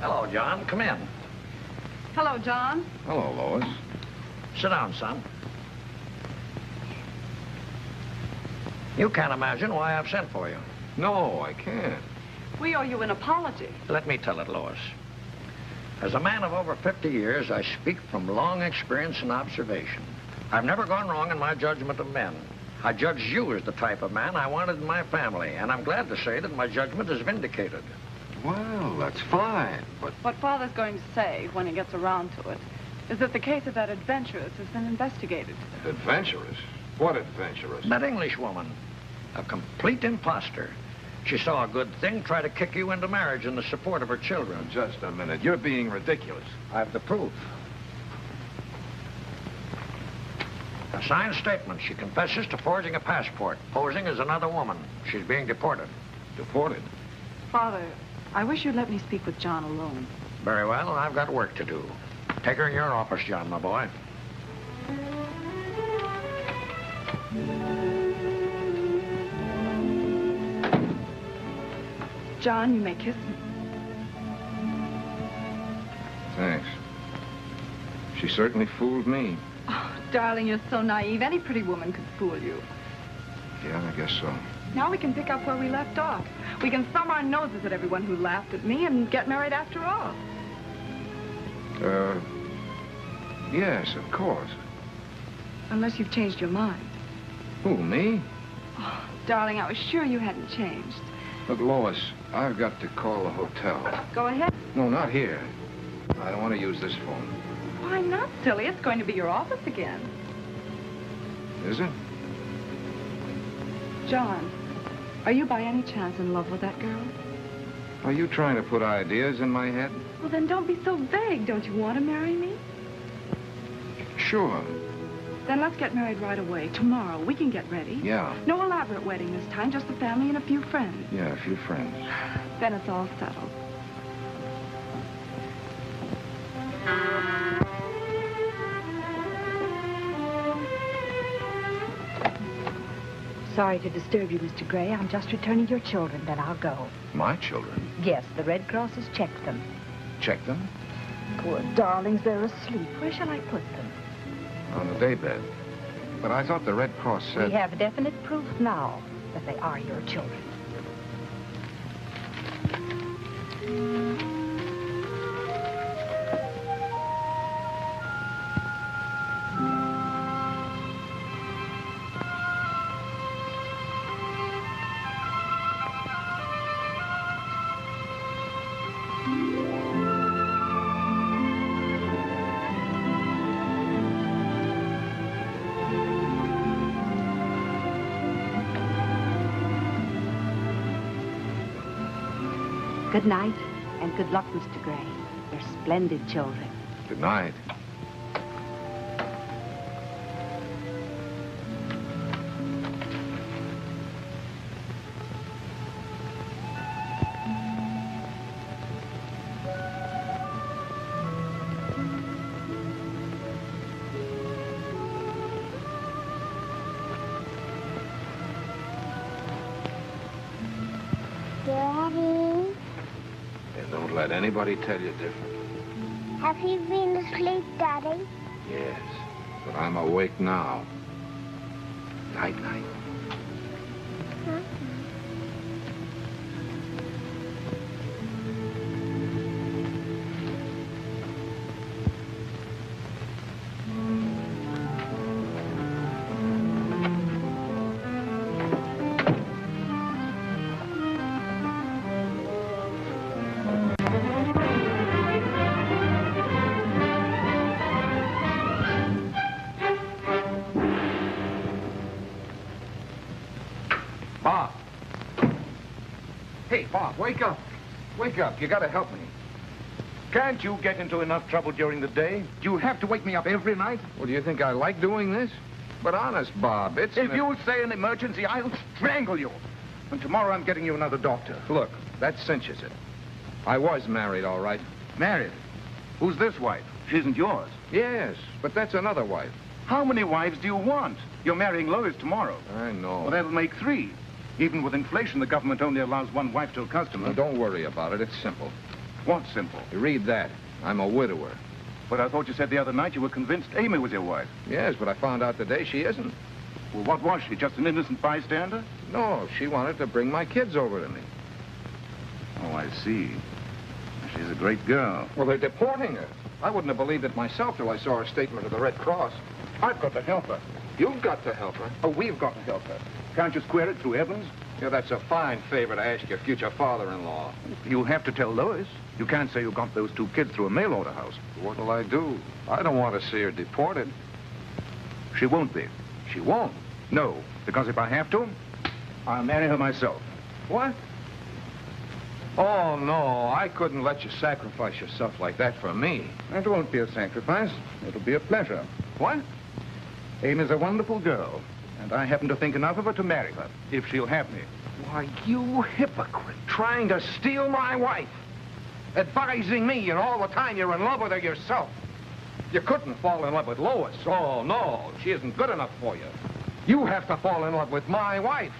Hello, John. Come in. Hello, John. Hello, Lois. Sit down, son. You can't imagine why I've sent for you. No, I can't. We owe you an apology. Let me tell it, Lois. As a man of over 50 years, I speak from long experience and observation. I've never gone wrong in my judgment of men. I judged you as the type of man I wanted in my family, and I'm glad to say that my judgment is vindicated. Well, that's fine, but... What Father's going to say, when he gets around to it, is that the case of that adventuress has been investigated. Adventuress? What adventuress? That Englishwoman. A complete imposter. She saw a good thing, try to kick you into marriage in the support of her children. Just a minute. You're being ridiculous. I have the proof. A signed statement. She confesses to forging a passport, posing as another woman. She's being deported. Deported? Father, I wish you'd let me speak with John alone. Very well. I've got work to do. Take her in your office, John, my boy. John, you may kiss me. Thanks. She certainly fooled me. Oh, darling, you're so naive. Any pretty woman could fool you. Yeah, I guess so. Now we can pick up where we left off. We can thumb our noses at everyone who laughed at me and get married after all. Yes, of course. Unless you've changed your mind. Who, me? Oh, darling, I was sure you hadn't changed. Look, Lois, I've got to call the hotel. Go ahead. No, not here. I don't want to use this phone. Why not, silly? It's going to be your office again. Is it? John, are you by any chance in love with that girl? Are you trying to put ideas in my head? Well, then don't be so vague. Don't you want to marry me? Sure. Then let's get married right away. Tomorrow. We can get ready. Yeah. No elaborate wedding this time, just the family and a few friends. Yeah, a few friends. Then it's all settled. Sorry to disturb you, Mr. Gray. I'm just returning your children, then I'll go. My children? Yes, the Red Cross has checked them. Check them? Poor darlings, they're asleep. Where shall I put them? On the daybed. But I thought the Red Cross said... We have definite proof now that they are your children. Good night, and good luck, Mr. Gray. They're splendid children. Good night. Daddy, And don't let anybody tell you different. have you been asleep, Daddy? Yes, but I'm awake now. Night-night. Hey, Bob, wake up. Wake up. You gotta help me. Can't you get into enough trouble during the day? Do you have to wake me up every night? Well, do you think I like doing this? But honest, Bob, it's... If you say an emergency, I'll strangle you. And tomorrow I'm getting you another doctor. Look, that cinches it. I was married, all right. Married? Who's this wife? She isn't yours. Yes, but that's another wife. How many wives do you want? You're marrying Lois tomorrow. I know. Well, that'll make 3. Even with inflation, the government only allows 1 wife to a customer. Now, don't worry about it. It's simple. What's simple? You read that. I'm a widower. But I thought you said the other night you were convinced Amy was your wife. Yes, but I found out today she isn't. Well, what was she? Just an innocent bystander? No, she wanted to bring my kids over to me. Oh, I see. She's a great girl. Well, they're deporting her. I wouldn't have believed it myself till I saw her statement of the Red Cross. I've got to help her. You've got to help her. Oh, we've got to help her. Can't you square it through Evans? Yeah, that's a fine favor to ask your future father-in-law. You'll have to tell Lois. You can't say you got those 2 kids through a mail-order house. What'll I do? I don't want to see her deported. She won't be. She won't? No, because if I have to, I'll marry her myself. What? Oh, no, I couldn't let you sacrifice yourself like that for me. It won't be a sacrifice. It'll be a pleasure. What? Amy's a wonderful girl, and I happen to think enough of her to marry her, if she'll have me. Why, you hypocrite, trying to steal my wife. Advising me, and all the time you're in love with her yourself. You couldn't fall in love with Lois. Oh, no, she isn't good enough for you. You have to fall in love with my wife,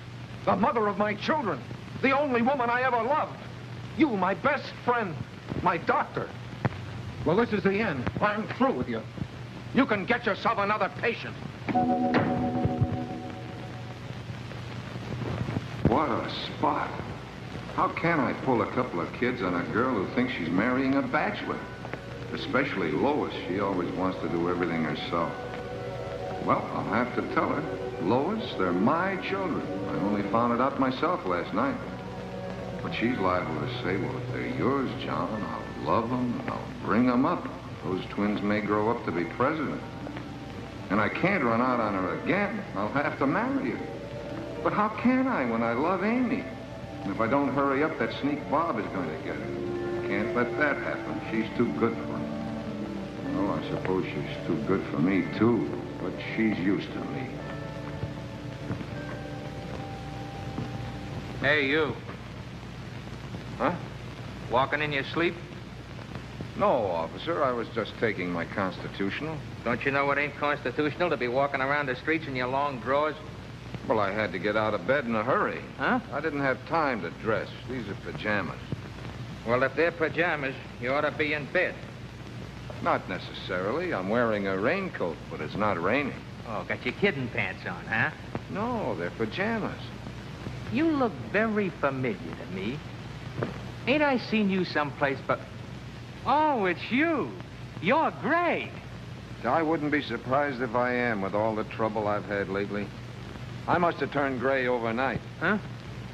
the mother of my children, the only woman I ever loved. You, my best friend, my doctor. Well, this is the end. I'm through with you. You can get yourself another patient. What a spot. How can I pull a couple of kids on a girl who thinks she's marrying a bachelor? Especially Lois. She always wants to do everything herself. Well, I'll have to tell her. Lois, they're my children. I only found it out myself last night. But she's liable to say, well, if they're yours, John, I'll love them and I'll bring them up. Those twins may grow up to be president. And I can't run out on her again. I'll have to marry her. But how can I when I love Amy? And if I don't hurry up, that sneak Bob is going to get her. Can't let that happen. She's too good for me. Well, I suppose she's too good for me, too. But she's used to me. Hey, you. Huh? Walking in your sleep? No, officer. I was just taking my constitutional. Don't you know it ain't constitutional to be walking around the streets in your long drawers? Well, I had to get out of bed in a hurry. Huh? I didn't have time to dress. These are pajamas. Well, if they're pajamas, you ought to be in bed. Not necessarily. I'm wearing a raincoat, but it's not raining. Oh, got your kidding pants on, huh? No, they're pajamas. You look very familiar to me. Ain't I seen you someplace but... Oh, it's you. You're Gray. I wouldn't be surprised if I am with all the trouble I've had lately. I must have turned gray overnight. Huh?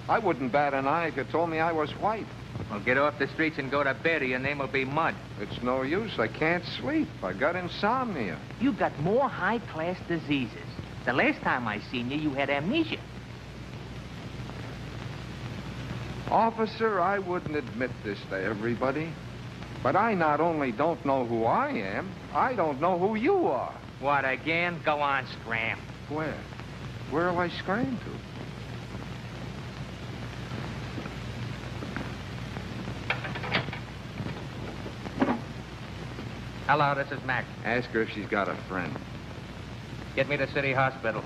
I wouldn't bat an eye if you told me I was white. Well, get off the streets and go to bed or your name will be Mud. It's no use. I can't sleep. I got insomnia. You got more high-class diseases. The last time I seen you, you had amnesia. Officer, I wouldn't admit this to everybody, but I not only don't know who I am, I don't know who you are. What, again? Go on, scram. Where? Where'll I scram to? Hello, this is Mac. Ask her if she's got a friend. Get me to City Hospital.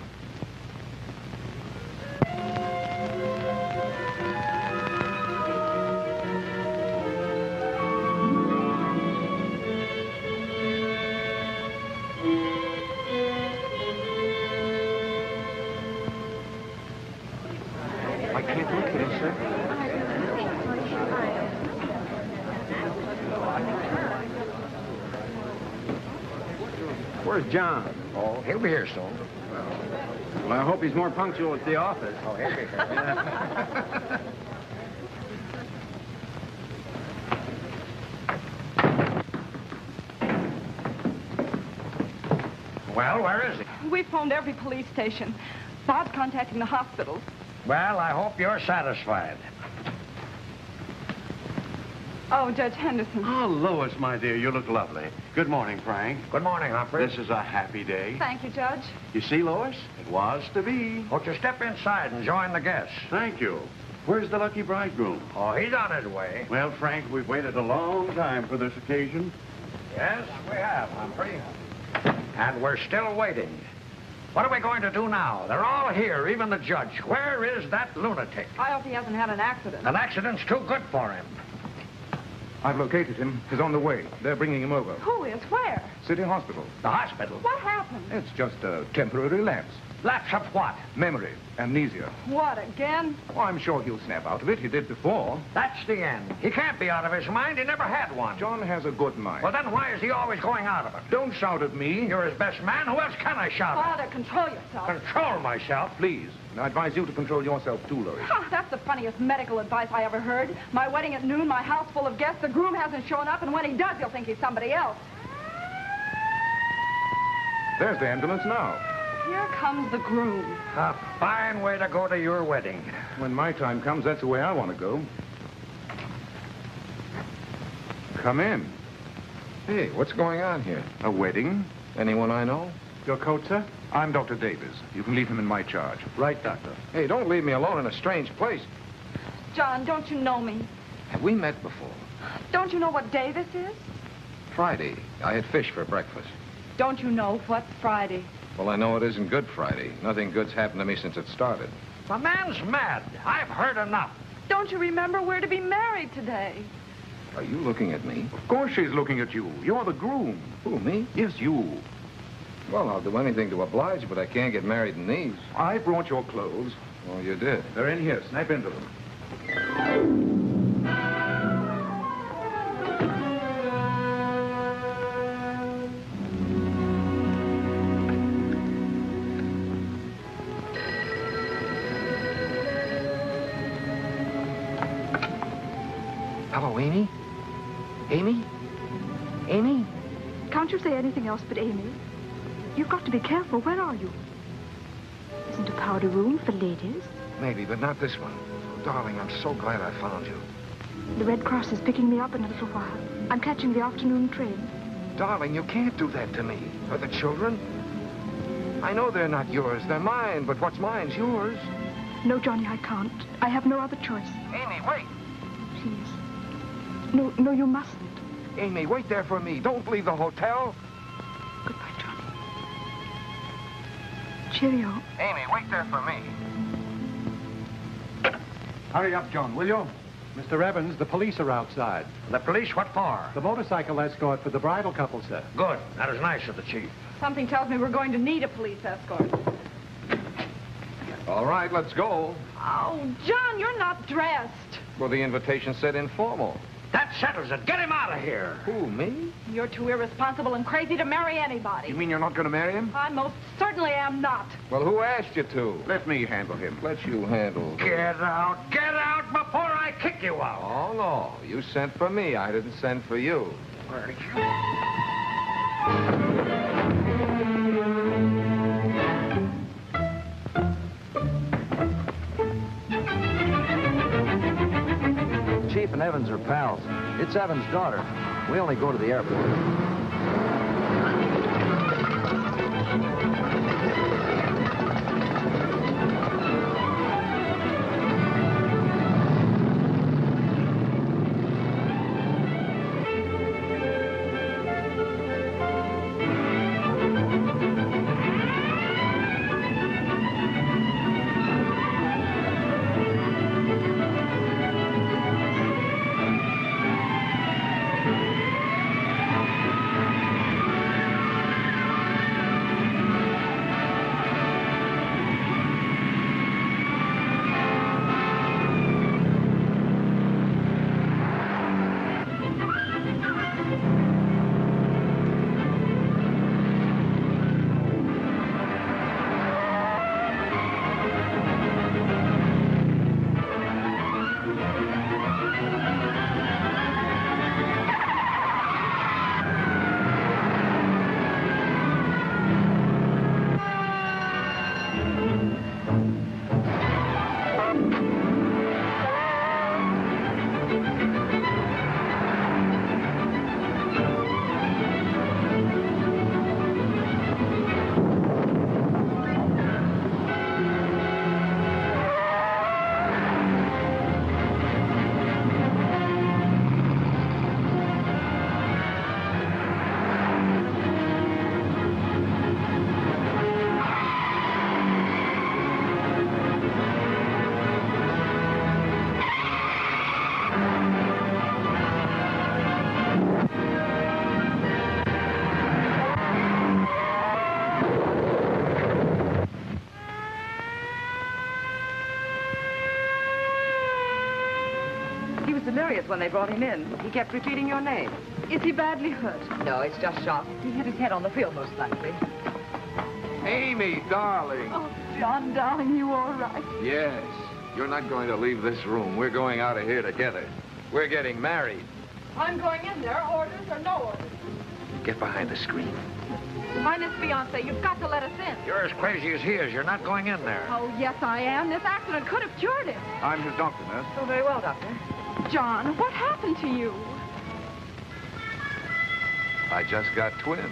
I can't look at her, sir. Where's John? Oh, he'll be here soon. Well, I hope he's more punctual at the office. Oh, he'll be here. Well, where is he? We phoned every police station. Bob's contacting the hospitals. Well, I hope you're satisfied. Oh, Judge Henderson. Oh, Lois, my dear, you look lovely. Good morning, Frank. Good morning, Humphrey. This is a happy day. Thank you, Judge. You see, Lois? It was to be. Won't you step inside and join the guests? Thank you. Where's the lucky bridegroom? Oh, he's on his way. Well, Frank, we've waited a long time for this occasion. Yes, we have, Humphrey. And we're still waiting. What are we going to do now? They're all here, even the judge. Where is that lunatic? I hope he hasn't had an accident. An accident's too good for him. I've located him. He's on the way. They're bringing him over. Who is? Where? City Hospital. The hospital? What happened? It's just a temporary lapse. Lapse of what? Memory. Amnesia. What, again? Oh, I'm sure he'll snap out of it. He did before. That's the end. He can't be out of his mind. He never had one. John has a good mind. Well, then why is he always going out of it? Don't shout at me. You're his best man. Who else can I shout at? Father, control yourself. Control myself? Please. I advise you to control yourself, too, Lois. That's the funniest medical advice I ever heard. My wedding at noon, my house full of guests, the groom hasn't shown up, and when he does, he'll think he's somebody else. There's the ambulance now. Here comes the groom. A fine way to go to your wedding. When my time comes, that's the way I want to go. Come in. Hey, what's going on here? A wedding? Anyone I know? Your coat, sir? I'm Dr. Davis. You can leave him in my charge. Right, Doctor. Hey, don't leave me alone in a strange place. John, don't you know me? Have we met before? Don't you know what day this is? Friday. I had fish for breakfast. Don't you know what's Friday? Well, I know it isn't Good Friday. Nothing good's happened to me since it started. The man's mad. I've heard enough. Don't you remember we're to be married today? Are you looking at me? Of course she's looking at you. You're the groom. Who, me? Yes, you. Well, I'll do anything to oblige, but I can't get married in these. I brought your clothes. Oh, you did? They're in here. Snap into them. Hello, Amy? Amy? Amy? Can't you say anything else but Amy? You've got to be careful. Where are you? Isn't a powder room for ladies? Maybe, but not this one. Oh, darling, I'm so glad I found you. The Red Cross is picking me up in a little while. I'm catching the afternoon train. Darling, you can't do that to me. Or the children. I know they're not yours. They're mine, but what's mine's yours. No, Johnny, I can't. I have no other choice. Amy, wait. Please. No, you mustn't. Amy, wait there for me. Don't leave the hotel. Goodbye, Johnny. Cheerio. Amy, wait there for me. Hurry up, John, will you? Mr. Evans, the police are outside. The police? What for? The motorcycle escort for the bridal couple, sir. Good. That is nice of the chief. Something tells me we're going to need a police escort. All right, let's go. Oh, John, you're not dressed. Well, the invitation said informal. That settles it. Get him out of here. Who, me? You're too irresponsible and crazy to marry anybody. You mean you're not going to marry him? I most certainly am not. Well, who asked you to? Let me handle him. Let you handle. Get out before I kick you out. Oh, no. You sent for me. I didn't send for you. Chief and Evans are pals. It's Evans' daughter. We only go to the airport. delirious when they brought him in. He kept repeating your name. Is he badly hurt? No, it's just shock. He hit his head on the field, most likely. Amy, darling. Oh, John, darling, you all right? Yes. You're not going to leave this room. We're going out of here together. We're getting married. I'm going in there, orders or no orders. Get behind the screen. Highness fiance, you've got to let us in. You're as crazy as he is. You're not going in there. Oh, yes, I am. This accident could have cured him. I'm his doctor, nurse. Oh, very well, Doctor. John, what happened to you? I just got twins.